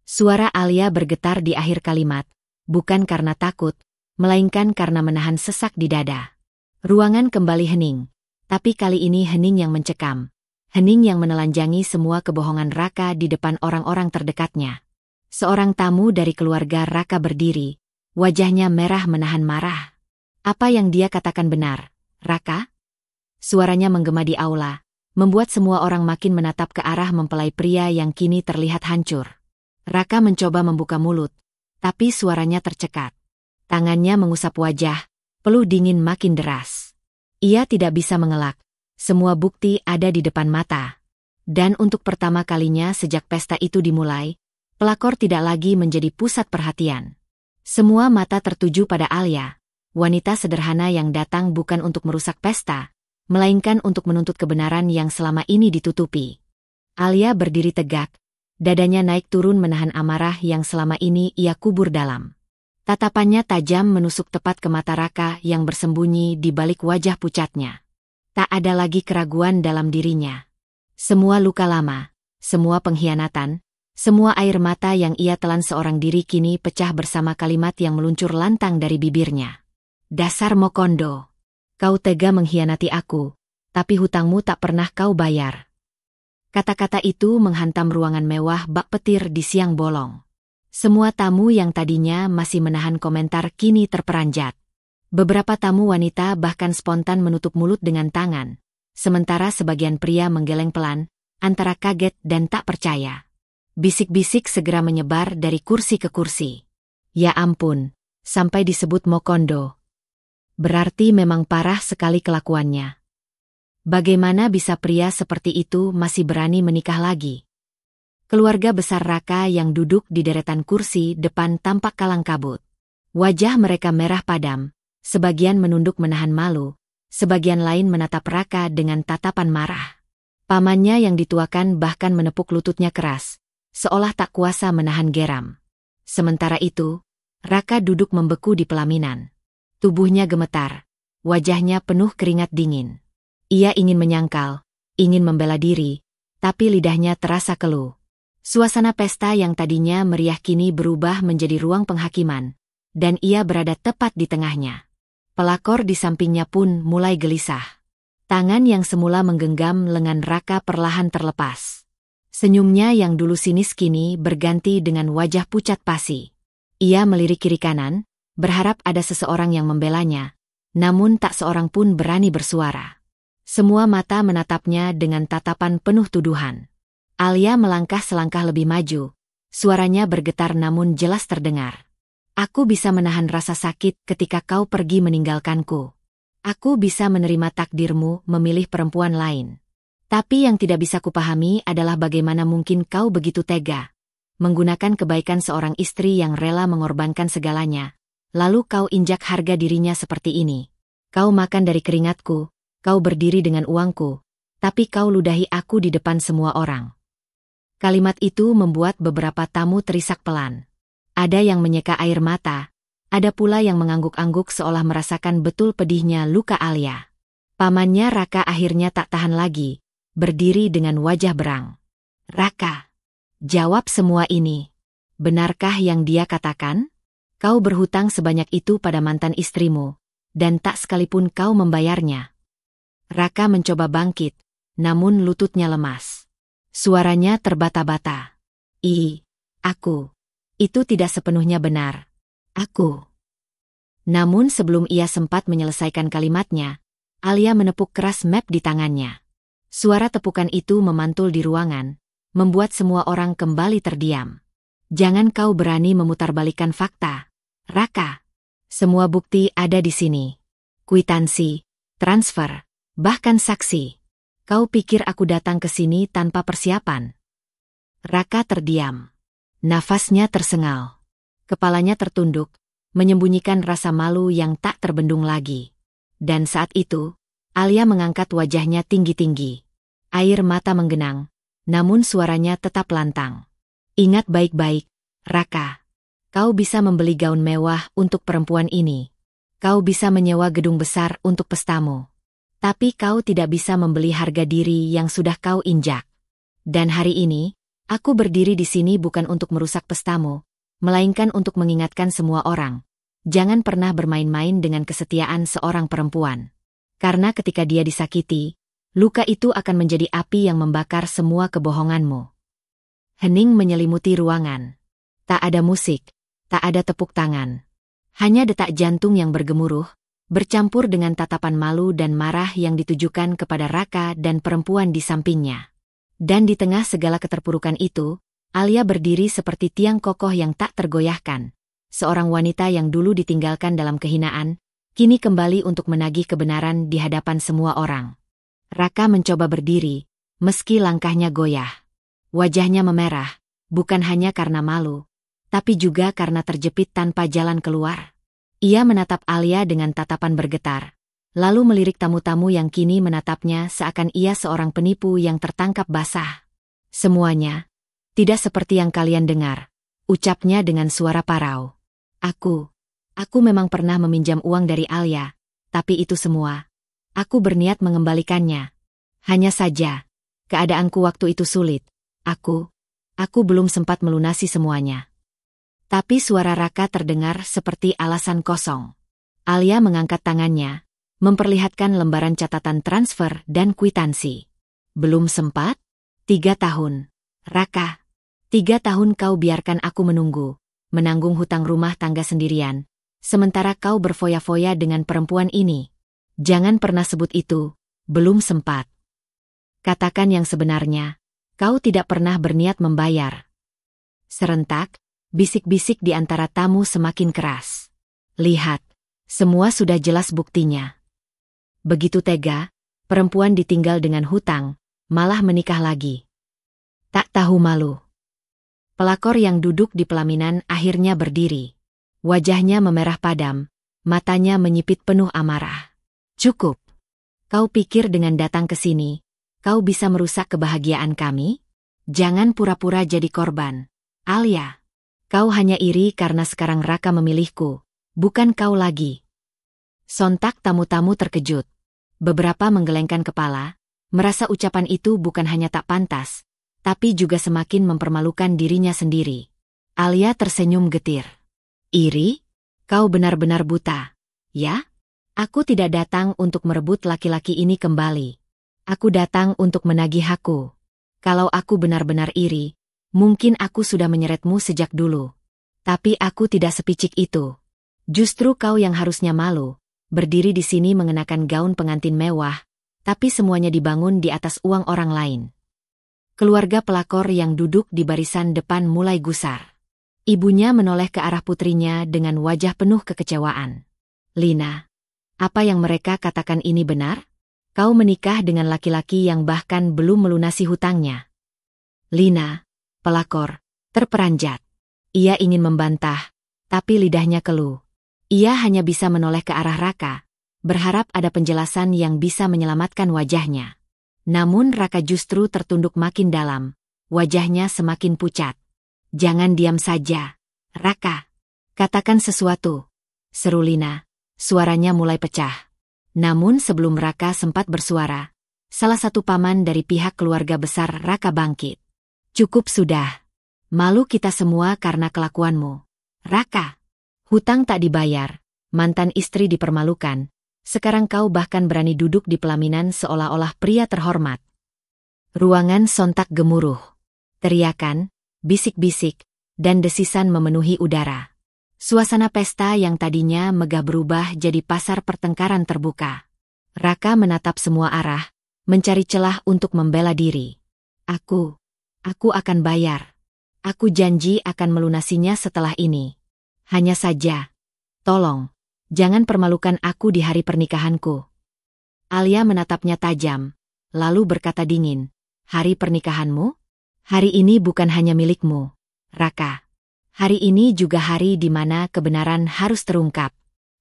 Suara Alia bergetar di akhir kalimat, bukan karena takut, melainkan karena menahan sesak di dada. Ruangan kembali hening, tapi kali ini hening yang mencekam. Hening yang menelanjangi semua kebohongan Raka di depan orang-orang terdekatnya. Seorang tamu dari keluarga Raka berdiri, wajahnya merah menahan marah. Apa yang dia katakan benar, Raka? Suaranya menggema di aula, membuat semua orang makin menatap ke arah mempelai pria yang kini terlihat hancur. Raka mencoba membuka mulut, tapi suaranya tercekat. Tangannya mengusap wajah, peluh dingin makin deras. Ia tidak bisa mengelak, semua bukti ada di depan mata. Dan untuk pertama kalinya sejak pesta itu dimulai, pelakor tidak lagi menjadi pusat perhatian. Semua mata tertuju pada Alia, wanita sederhana yang datang bukan untuk merusak pesta, melainkan untuk menuntut kebenaran yang selama ini ditutupi. Alia berdiri tegak, dadanya naik turun menahan amarah yang selama ini ia kubur dalam. Tatapannya tajam menusuk tepat ke mata Raka yang bersembunyi di balik wajah pucatnya. Tak ada lagi keraguan dalam dirinya. Semua luka lama, semua pengkhianatan, semua air mata yang ia telan seorang diri kini pecah bersama kalimat yang meluncur lantang dari bibirnya. Dasar Mokondo. Kau tega mengkhianati aku, tapi hutangmu tak pernah kau bayar. Kata-kata itu menghantam ruangan mewah bak petir di siang bolong. Semua tamu yang tadinya masih menahan komentar kini terperanjat. Beberapa tamu wanita bahkan spontan menutup mulut dengan tangan, sementara sebagian pria menggeleng pelan, antara kaget dan tak percaya. Bisik-bisik segera menyebar dari kursi ke kursi. Ya ampun, sampai disebut Mokondo. Berarti memang parah sekali kelakuannya. Bagaimana bisa pria seperti itu masih berani menikah lagi? Keluarga besar Raka yang duduk di deretan kursi depan tampak kalang kabut. Wajah mereka merah padam, sebagian menunduk menahan malu, sebagian lain menatap Raka dengan tatapan marah. Pamannya yang dituakan bahkan menepuk lututnya keras, seolah tak kuasa menahan geram. Sementara itu, Raka duduk membeku di pelaminan. Tubuhnya gemetar, wajahnya penuh keringat dingin. Ia ingin menyangkal, ingin membela diri, tapi lidahnya terasa keluh. Suasana pesta yang tadinya meriah kini berubah menjadi ruang penghakiman, dan ia berada tepat di tengahnya. Pelakor di sampingnya pun mulai gelisah. Tangan yang semula menggenggam lengan Raka perlahan terlepas. Senyumnya yang dulu sinis kini berganti dengan wajah pucat pasi. Ia melirik kiri kanan, berharap ada seseorang yang membelanya, namun tak seorang pun berani bersuara. Semua mata menatapnya dengan tatapan penuh tuduhan. Alia melangkah selangkah lebih maju, suaranya bergetar namun jelas terdengar. Aku bisa menahan rasa sakit ketika kau pergi meninggalkanku. Aku bisa menerima takdirmu memilih perempuan lain. Tapi yang tidak bisa kupahami adalah bagaimana mungkin kau begitu tega, menggunakan kebaikan seorang istri yang rela mengorbankan segalanya, lalu kau injak harga dirinya seperti ini. Kau makan dari keringatku, kau berdiri dengan uangku, tapi kau ludahi aku di depan semua orang. Kalimat itu membuat beberapa tamu terisak pelan. Ada yang menyeka air mata, ada pula yang mengangguk-angguk seolah merasakan betul pedihnya luka Alia. Pamannya Raka akhirnya tak tahan lagi, berdiri dengan wajah berang. Raka, jawab semua ini. Benarkah yang dia katakan? Kau berhutang sebanyak itu pada mantan istrimu, dan tak sekalipun kau membayarnya. Raka mencoba bangkit, namun lututnya lemas. Suaranya terbata-bata. Aku. Itu tidak sepenuhnya benar. Aku. Namun sebelum ia sempat menyelesaikan kalimatnya, Alia menepuk keras map di tangannya. Suara tepukan itu memantul di ruangan, membuat semua orang kembali terdiam. Jangan kau berani memutarbalikkan fakta, Raka. Semua bukti ada di sini. Kwitansi, transfer, bahkan saksi. Kau pikir aku datang ke sini tanpa persiapan? Raka terdiam. Nafasnya tersengal. Kepalanya tertunduk, menyembunyikan rasa malu yang tak terbendung lagi. Dan saat itu, Alia mengangkat wajahnya tinggi-tinggi. Air mata menggenang, namun suaranya tetap lantang. Ingat baik-baik, Raka. Kau bisa membeli gaun mewah untuk perempuan ini. Kau bisa menyewa gedung besar untuk pestamu. Tapi kau tidak bisa membeli harga diri yang sudah kau injak. Dan hari ini, aku berdiri di sini bukan untuk merusak pestamu, melainkan untuk mengingatkan semua orang. Jangan pernah bermain-main dengan kesetiaan seorang perempuan. Karena ketika dia disakiti, luka itu akan menjadi api yang membakar semua kebohonganmu. Hening menyelimuti ruangan. Tak ada musik, tak ada tepuk tangan. Hanya detak jantung yang bergemuruh, bercampur dengan tatapan malu dan marah yang ditujukan kepada Raka dan perempuan di sampingnya. Dan di tengah segala keterpurukan itu, Alia berdiri seperti tiang kokoh yang tak tergoyahkan. Seorang wanita yang dulu ditinggalkan dalam kehinaan, kini kembali untuk menagih kebenaran di hadapan semua orang. Raka mencoba berdiri, meski langkahnya goyah. Wajahnya memerah, bukan hanya karena malu, tapi juga karena terjepit tanpa jalan keluar. Ia menatap Alia dengan tatapan bergetar, lalu melirik tamu-tamu yang kini menatapnya seakan ia seorang penipu yang tertangkap basah. Semuanya, tidak seperti yang kalian dengar, ucapnya dengan suara parau. Aku memang pernah meminjam uang dari Alia, tapi itu semua. Aku berniat mengembalikannya. Hanya saja, keadaanku waktu itu sulit. Aku belum sempat melunasi semuanya. Tapi suara Raka terdengar seperti alasan kosong. Alia mengangkat tangannya, memperlihatkan lembaran catatan transfer dan kwitansi. Belum sempat? 3 tahun. Raka, 3 tahun kau biarkan aku menunggu, menanggung hutang rumah tangga sendirian, sementara kau berfoya-foya dengan perempuan ini. Jangan pernah sebut itu, belum sempat. Katakan yang sebenarnya, kau tidak pernah berniat membayar. Serentak, bisik-bisik di antara tamu semakin keras. Lihat, semua sudah jelas buktinya. Begitu tega, perempuan ditinggal dengan hutang, malah menikah lagi. Tak tahu malu. Pelakor yang duduk di pelaminan akhirnya berdiri. Wajahnya memerah padam, matanya menyipit penuh amarah. Cukup. Kau pikir dengan datang ke sini, kau bisa merusak kebahagiaan kami? Jangan pura-pura jadi korban. Alia. Kau hanya iri karena sekarang Raka memilihku, bukan kau lagi. Sontak tamu-tamu terkejut. Beberapa menggelengkan kepala, merasa ucapan itu bukan hanya tak pantas, tapi juga semakin mempermalukan dirinya sendiri. Alia tersenyum getir. Iri? Kau benar-benar buta. Ya? Aku tidak datang untuk merebut laki-laki ini kembali. Aku datang untuk menagih aku. Kalau aku benar-benar iri, mungkin aku sudah menyeretmu sejak dulu. Tapi aku tidak sepicik itu. Justru kau yang harusnya malu, berdiri di sini mengenakan gaun pengantin mewah, tapi semuanya dibangun di atas uang orang lain. Keluarga pelakor yang duduk di barisan depan mulai gusar. Ibunya menoleh ke arah putrinya dengan wajah penuh kekecewaan. Lina, apa yang mereka katakan ini benar? Kau menikah dengan laki-laki yang bahkan belum melunasi hutangnya. Lina, pelakor, terperanjat. Ia ingin membantah, tapi lidahnya keluh. Ia hanya bisa menoleh ke arah Raka, berharap ada penjelasan yang bisa menyelamatkan wajahnya. Namun Raka justru tertunduk makin dalam, wajahnya semakin pucat. Jangan diam saja, Raka. Katakan sesuatu, seru Lina. Suaranya mulai pecah. Namun sebelum Raka sempat bersuara, salah satu paman dari pihak keluarga besar Raka bangkit. Cukup sudah. Malu kita semua karena kelakuanmu. Raka, hutang tak dibayar, mantan istri dipermalukan. Sekarang kau bahkan berani duduk di pelaminan seolah-olah pria terhormat. Ruangan sontak gemuruh. Teriakan, bisik-bisik, dan desisan memenuhi udara. Suasana pesta yang tadinya megah berubah jadi pasar pertengkaran terbuka. Raka menatap semua arah, mencari celah untuk membela diri. Aku akan bayar. Aku janji akan melunasinya setelah ini. Hanya saja, tolong, jangan permalukan aku di hari pernikahanku. Alia menatapnya tajam, lalu berkata dingin, "Hari pernikahanmu? Hari ini bukan hanya milikmu, Raka. Hari ini juga hari di mana kebenaran harus terungkap.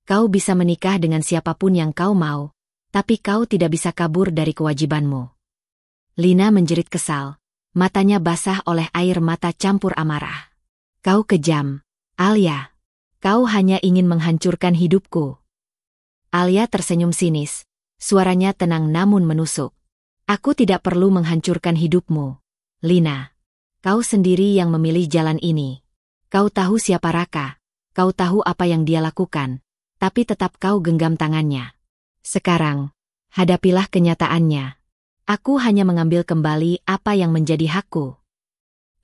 Kau bisa menikah dengan siapapun yang kau mau, tapi kau tidak bisa kabur dari kewajibanmu." Lina menjerit kesal, matanya basah oleh air mata campur amarah. "Kau kejam, Alia. Kau hanya ingin menghancurkan hidupku." Alia tersenyum sinis, suaranya tenang namun menusuk. "Aku tidak perlu menghancurkan hidupmu, Lina. Kau sendiri yang memilih jalan ini. Kau tahu siapa Raka, kau tahu apa yang dia lakukan, tapi tetap kau genggam tangannya. Sekarang, hadapilah kenyataannya. Aku hanya mengambil kembali apa yang menjadi hakku."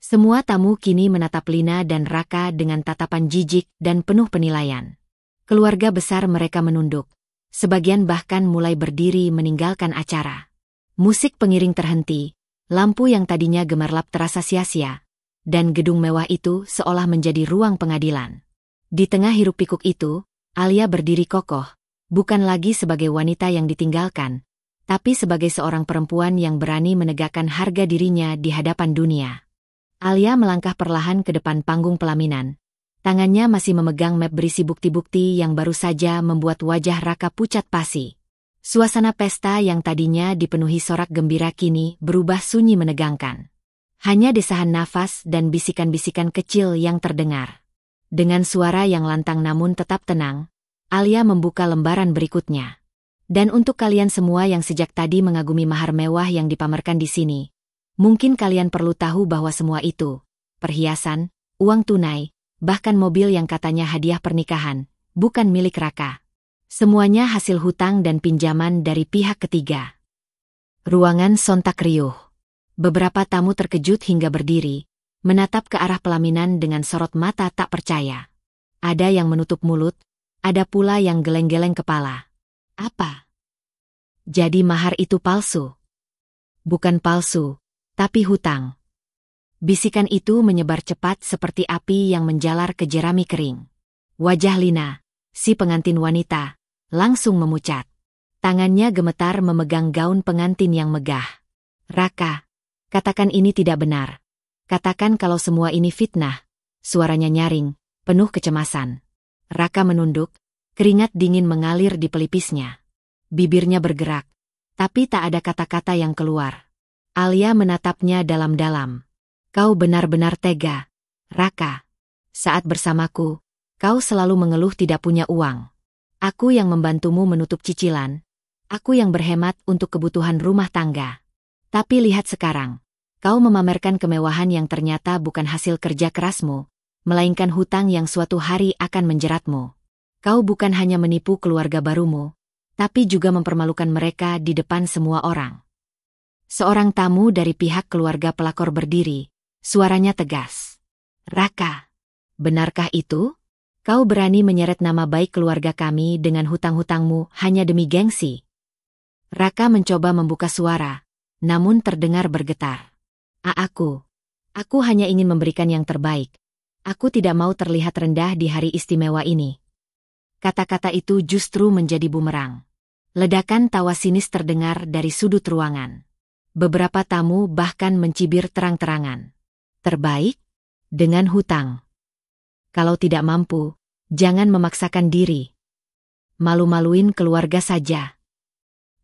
Semua tamu kini menatap Lina dan Raka dengan tatapan jijik dan penuh penilaian. Keluarga besar mereka menunduk. Sebagian bahkan mulai berdiri meninggalkan acara. Musik pengiring terhenti, lampu yang tadinya gemerlap terasa sia-sia, dan gedung mewah itu seolah menjadi ruang pengadilan. Di tengah hiruk-pikuk itu, Alia berdiri kokoh, bukan lagi sebagai wanita yang ditinggalkan, tapi sebagai seorang perempuan yang berani menegakkan harga dirinya di hadapan dunia. Alia melangkah perlahan ke depan panggung pelaminan. Tangannya masih memegang map berisi bukti-bukti yang baru saja membuat wajah Raka pucat pasi. Suasana pesta yang tadinya dipenuhi sorak gembira kini berubah sunyi menegangkan. Hanya desahan nafas dan bisikan-bisikan kecil yang terdengar. Dengan suara yang lantang namun tetap tenang, Alia membuka lembaran berikutnya. "Dan untuk kalian semua yang sejak tadi mengagumi mahar mewah yang dipamerkan di sini, mungkin kalian perlu tahu bahwa semua itu, perhiasan, uang tunai, bahkan mobil yang katanya hadiah pernikahan, bukan milik Raka. Semuanya hasil hutang dan pinjaman dari pihak ketiga." Ruangan sontak riuh. Beberapa tamu terkejut hingga berdiri, menatap ke arah pelaminan dengan sorot mata tak percaya. Ada yang menutup mulut, ada pula yang geleng-geleng kepala. "Apa? Jadi mahar itu palsu?" "Bukan palsu, tapi hutang." Bisikan itu menyebar cepat seperti api yang menjalar ke jerami kering. Wajah Lina, si pengantin wanita, langsung memucat. Tangannya gemetar memegang gaun pengantin yang megah. "Raka, katakan ini tidak benar. Katakan kalau semua ini fitnah." Suaranya nyaring, penuh kecemasan. Raka menunduk, keringat dingin mengalir di pelipisnya. Bibirnya bergerak, tapi tak ada kata-kata yang keluar. Alia menatapnya dalam-dalam. "Kau benar-benar tega, Raka. Saat bersamaku, kau selalu mengeluh tidak punya uang. Aku yang membantumu menutup cicilan. Aku yang berhemat untuk kebutuhan rumah tangga. Tapi lihat sekarang, kau memamerkan kemewahan yang ternyata bukan hasil kerja kerasmu, melainkan hutang yang suatu hari akan menjeratmu. Kau bukan hanya menipu keluarga barumu, tapi juga mempermalukan mereka di depan semua orang." Seorang tamu dari pihak keluarga pelakor berdiri, suaranya tegas. "Raka, benarkah itu? Kau berani menyeret nama baik keluarga kami dengan hutang-hutangmu hanya demi gengsi?" Raka mencoba membuka suara, namun terdengar bergetar. Aku hanya ingin memberikan yang terbaik. Aku tidak mau terlihat rendah di hari istimewa ini." Kata-kata itu justru menjadi bumerang. Ledakan tawa sinis terdengar dari sudut ruangan. Beberapa tamu bahkan mencibir terang-terangan. "Terbaik? Dengan hutang? Kalau tidak mampu, jangan memaksakan diri. Malu-maluin keluarga saja."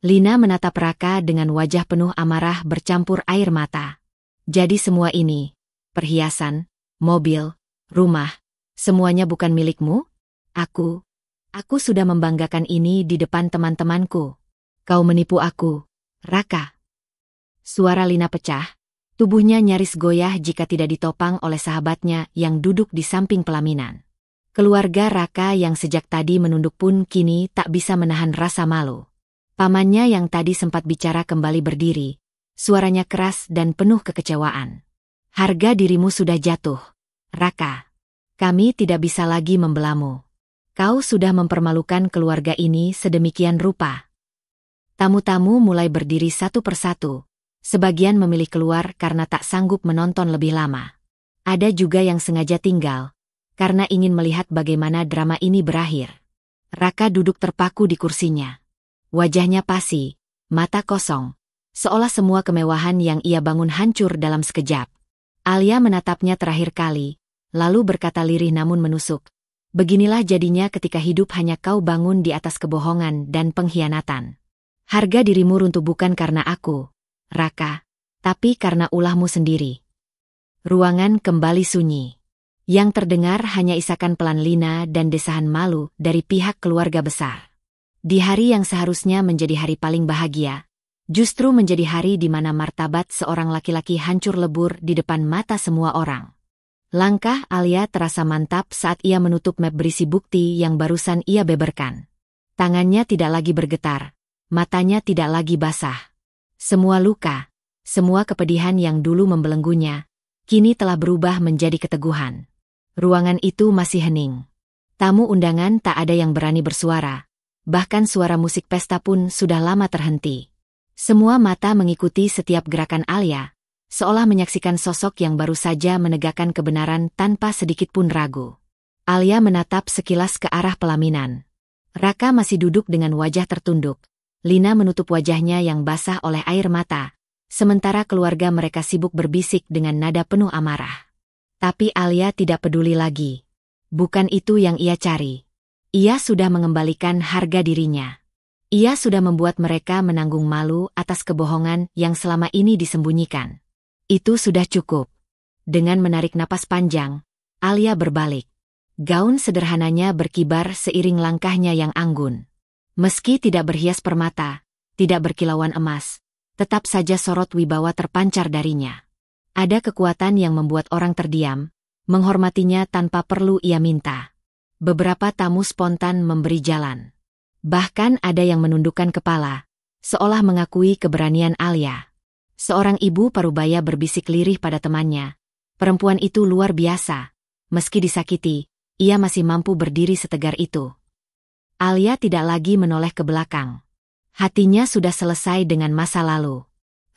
Lina menatap Raka dengan wajah penuh amarah bercampur air mata. "Jadi semua ini, perhiasan, mobil, rumah, semuanya bukan milikmu? Aku sudah membanggakan ini di depan teman-temanku. Kau menipu aku, Raka." Suara Lina pecah, tubuhnya nyaris goyah jika tidak ditopang oleh sahabatnya yang duduk di samping pelaminan. Keluarga Raka yang sejak tadi menunduk pun kini tak bisa menahan rasa malu. Pamannya yang tadi sempat bicara kembali berdiri, suaranya keras dan penuh kekecewaan. "Harga dirimu sudah jatuh, Raka. Kami tidak bisa lagi membelamu. Kau sudah mempermalukan keluarga ini sedemikian rupa." Tamu-tamu mulai berdiri satu persatu. Sebagian memilih keluar karena tak sanggup menonton lebih lama. Ada juga yang sengaja tinggal, karena ingin melihat bagaimana drama ini berakhir. Raka duduk terpaku di kursinya. Wajahnya pasi, mata kosong, seolah semua kemewahan yang ia bangun hancur dalam sekejap. Alia menatapnya terakhir kali, lalu berkata lirih namun menusuk. Beginilah jadinya ketika hidup hanya kau bangun di atas kebohongan dan pengkhianatan. Harga dirimu runtuh bukan karena aku, Raka, tapi karena ulahmu sendiri. Ruangan kembali sunyi. Yang terdengar hanya isakan pelan Lina dan desahan malu dari pihak keluarga besar. Di hari yang seharusnya menjadi hari paling bahagia, justru menjadi hari di mana martabat seorang laki-laki hancur lebur di depan mata semua orang. Langkah Alia terasa mantap saat ia menutup map berisi bukti yang barusan ia beberkan. Tangannya tidak lagi bergetar, matanya tidak lagi basah. Semua luka, semua kepedihan yang dulu membelenggunya, kini telah berubah menjadi keteguhan. Ruangan itu masih hening. Tamu undangan tak ada yang berani bersuara, bahkan suara musik pesta pun sudah lama terhenti. Semua mata mengikuti setiap gerakan Alia, seolah menyaksikan sosok yang baru saja menegakkan kebenaran tanpa sedikit pun ragu. Alia menatap sekilas ke arah pelaminan. Raka masih duduk dengan wajah tertunduk. Lina menutup wajahnya yang basah oleh air mata, sementara keluarga mereka sibuk berbisik dengan nada penuh amarah. Tapi Alia tidak peduli lagi. Bukan itu yang ia cari. Ia sudah mengembalikan harga dirinya. Ia sudah membuat mereka menanggung malu atas kebohongan yang selama ini disembunyikan. Itu sudah cukup. Dengan menarik napas panjang, Alia berbalik. Gaun sederhananya berkibar seiring langkahnya yang anggun. Meski tidak berhias permata, tidak berkilauan emas, tetap saja sorot wibawa terpancar darinya. Ada kekuatan yang membuat orang terdiam, menghormatinya tanpa perlu ia minta. Beberapa tamu spontan memberi jalan. Bahkan ada yang menundukkan kepala, seolah mengakui keberanian Alia. Seorang ibu parubaya berbisik lirih pada temannya. Perempuan itu luar biasa. Meski disakiti, ia masih mampu berdiri setegar itu. Alia tidak lagi menoleh ke belakang. Hatinya sudah selesai dengan masa lalu.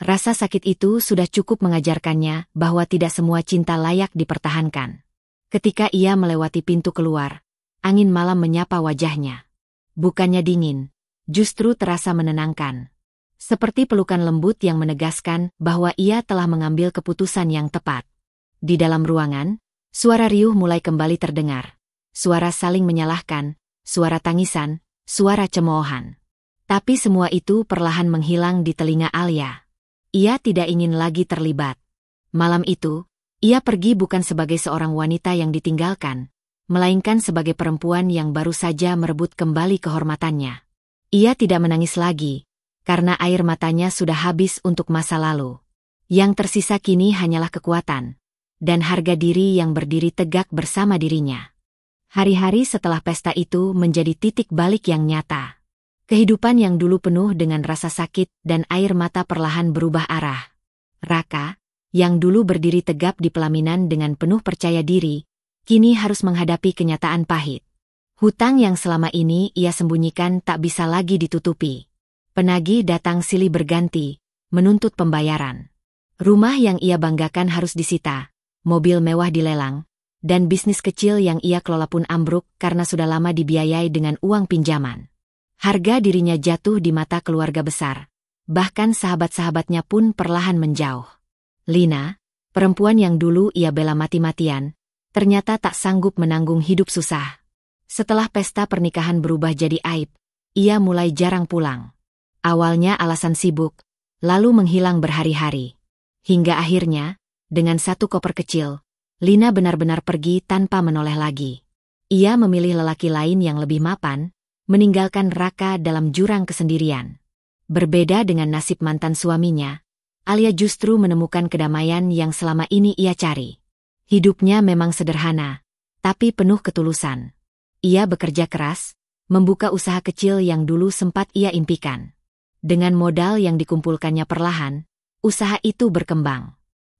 Rasa sakit itu sudah cukup mengajarkannya bahwa tidak semua cinta layak dipertahankan. Ketika ia melewati pintu keluar, angin malam menyapa wajahnya. Bukannya dingin, justru terasa menenangkan. Seperti pelukan lembut yang menegaskan bahwa ia telah mengambil keputusan yang tepat. Di dalam ruangan, suara riuh mulai kembali terdengar. Suara saling menyalahkan, suara tangisan, suara cemoohan. Tapi semua itu perlahan menghilang di telinga Alia. Ia tidak ingin lagi terlibat. Malam itu, ia pergi bukan sebagai seorang wanita yang ditinggalkan, melainkan sebagai perempuan yang baru saja merebut kembali kehormatannya. Ia tidak menangis lagi, karena air matanya sudah habis untuk masa lalu. Yang tersisa kini hanyalah kekuatan, dan harga diri yang berdiri tegak bersama dirinya. Hari-hari setelah pesta itu menjadi titik balik yang nyata. Kehidupan yang dulu penuh dengan rasa sakit dan air mata perlahan berubah arah. Raka, yang dulu berdiri tegap di pelaminan dengan penuh percaya diri, kini harus menghadapi kenyataan pahit. Hutang yang selama ini ia sembunyikan tak bisa lagi ditutupi. Penagih datang silih berganti, menuntut pembayaran. Rumah yang ia banggakan harus disita, mobil mewah dilelang, dan bisnis kecil yang ia kelola pun ambruk karena sudah lama dibiayai dengan uang pinjaman. Harga dirinya jatuh di mata keluarga besar, bahkan sahabat-sahabatnya pun perlahan menjauh. Lina, perempuan yang dulu ia bela mati-matian, ternyata tak sanggup menanggung hidup susah. Setelah pesta pernikahan berubah jadi aib, ia mulai jarang pulang. Awalnya alasan sibuk, lalu menghilang berhari-hari. Hingga akhirnya, dengan satu koper kecil, Lina benar-benar pergi tanpa menoleh lagi. Ia memilih lelaki lain yang lebih mapan, meninggalkan Raka dalam jurang kesendirian. Berbeda dengan nasib mantan suaminya, Alia justru menemukan kedamaian yang selama ini ia cari. Hidupnya memang sederhana, tapi penuh ketulusan. Ia bekerja keras, membuka usaha kecil yang dulu sempat ia impikan. Dengan modal yang dikumpulkannya perlahan, usaha itu berkembang.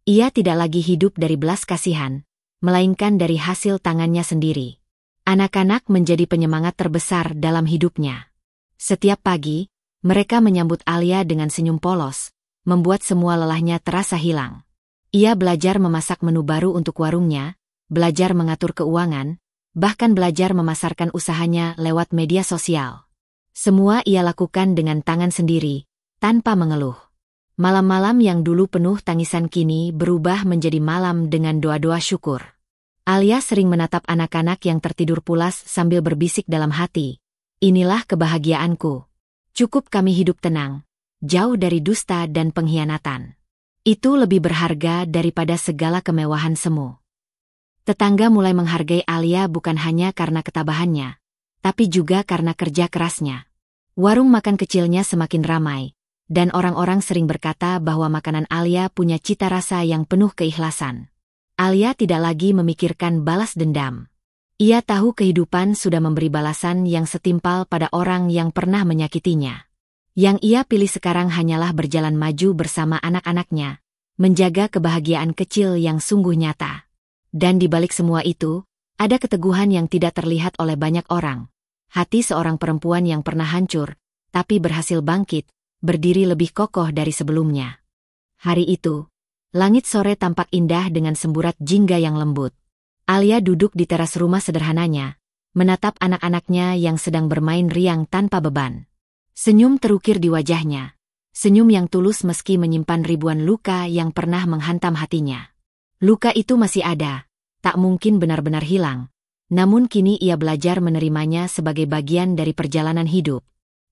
Ia tidak lagi hidup dari belas kasihan, melainkan dari hasil tangannya sendiri. Anak-anak menjadi penyemangat terbesar dalam hidupnya. Setiap pagi, mereka menyambut Alia dengan senyum polos, membuat semua lelahnya terasa hilang. Ia belajar memasak menu baru untuk warungnya, belajar mengatur keuangan, bahkan belajar memasarkan usahanya lewat media sosial. Semua ia lakukan dengan tangan sendiri, tanpa mengeluh. Malam-malam yang dulu penuh tangisan kini berubah menjadi malam dengan doa-doa syukur. Alia sering menatap anak-anak yang tertidur pulas sambil berbisik dalam hati, "Inilah kebahagiaanku. Cukup kami hidup tenang, jauh dari dusta dan pengkhianatan. Itu lebih berharga daripada segala kemewahan semu." Tetangga mulai menghargai Alia bukan hanya karena ketabahannya, tapi juga karena kerja kerasnya. Warung makan kecilnya semakin ramai, dan orang-orang sering berkata bahwa makanan Alia punya cita rasa yang penuh keikhlasan. Alia tidak lagi memikirkan balas dendam. Ia tahu kehidupan sudah memberi balasan yang setimpal pada orang yang pernah menyakitinya. Yang ia pilih sekarang hanyalah berjalan maju bersama anak-anaknya, menjaga kebahagiaan kecil yang sungguh nyata. Dan di balik semua itu, ada keteguhan yang tidak terlihat oleh banyak orang. Hati seorang perempuan yang pernah hancur, tapi berhasil bangkit, berdiri lebih kokoh dari sebelumnya. Hari itu, langit sore tampak indah dengan semburat jingga yang lembut. Alia duduk di teras rumah sederhananya, menatap anak-anaknya yang sedang bermain riang tanpa beban. Senyum terukir di wajahnya, senyum yang tulus meski menyimpan ribuan luka yang pernah menghantam hatinya. Luka itu masih ada, tak mungkin benar-benar hilang, namun kini ia belajar menerimanya sebagai bagian dari perjalanan hidup.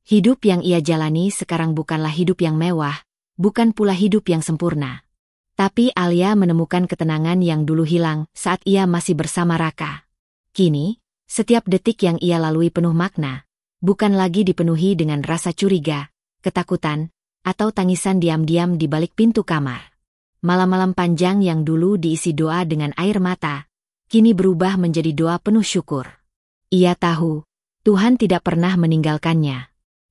Hidup yang ia jalani sekarang bukanlah hidup yang mewah, bukan pula hidup yang sempurna. Tapi Alia menemukan ketenangan yang dulu hilang saat ia masih bersama Raka. Kini, setiap detik yang ia lalui penuh makna, bukan lagi dipenuhi dengan rasa curiga, ketakutan, atau tangisan diam-diam di balik pintu kamar. Malam-malam panjang yang dulu diisi doa dengan air mata, kini berubah menjadi doa penuh syukur. Ia tahu, Tuhan tidak pernah meninggalkannya.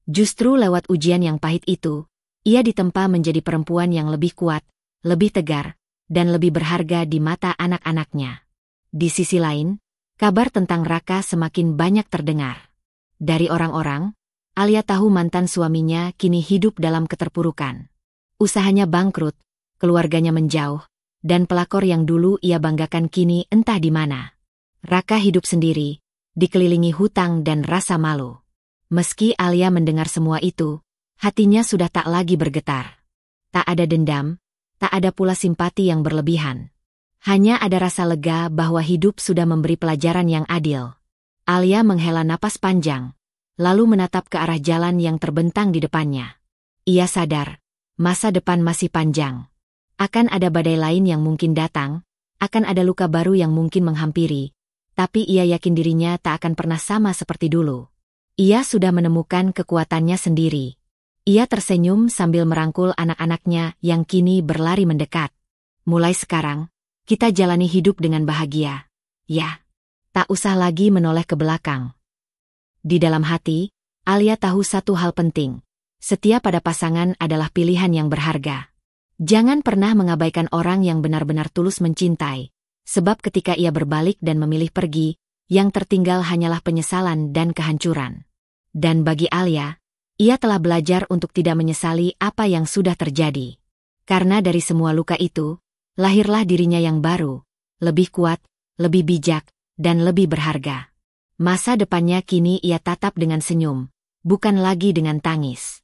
Justru lewat ujian yang pahit itu, ia ditempa menjadi perempuan yang lebih kuat, lebih tegar, dan lebih berharga di mata anak-anaknya. Di sisi lain, kabar tentang Raka semakin banyak terdengar. Dari orang-orang, Alia tahu mantan suaminya kini hidup dalam keterpurukan. Usahanya bangkrut, keluarganya menjauh, dan pelakor yang dulu ia banggakan kini entah di mana. Raka hidup sendiri, dikelilingi hutang dan rasa malu. Meski Alia mendengar semua itu, hatinya sudah tak lagi bergetar. Tak ada dendam, tak ada pula simpati yang berlebihan. Hanya ada rasa lega bahwa hidup sudah memberi pelajaran yang adil. Alia menghela napas panjang, lalu menatap ke arah jalan yang terbentang di depannya. Ia sadar, masa depan masih panjang. Akan ada badai lain yang mungkin datang, akan ada luka baru yang mungkin menghampiri, tapi ia yakin dirinya tak akan pernah sama seperti dulu. Ia sudah menemukan kekuatannya sendiri. Ia tersenyum sambil merangkul anak-anaknya yang kini berlari mendekat. Mulai sekarang, kita jalani hidup dengan bahagia. Ya, tak usah lagi menoleh ke belakang. Di dalam hati, Alia tahu satu hal penting. Setia pada pasangan adalah pilihan yang berharga. Jangan pernah mengabaikan orang yang benar-benar tulus mencintai, sebab ketika ia berbalik dan memilih pergi, yang tertinggal hanyalah penyesalan dan kehancuran. Dan bagi Alia, ia telah belajar untuk tidak menyesali apa yang sudah terjadi. Karena dari semua luka itu, lahirlah dirinya yang baru, lebih kuat, lebih bijak, dan lebih berharga. Masa depannya kini ia tatap dengan senyum, bukan lagi dengan tangis.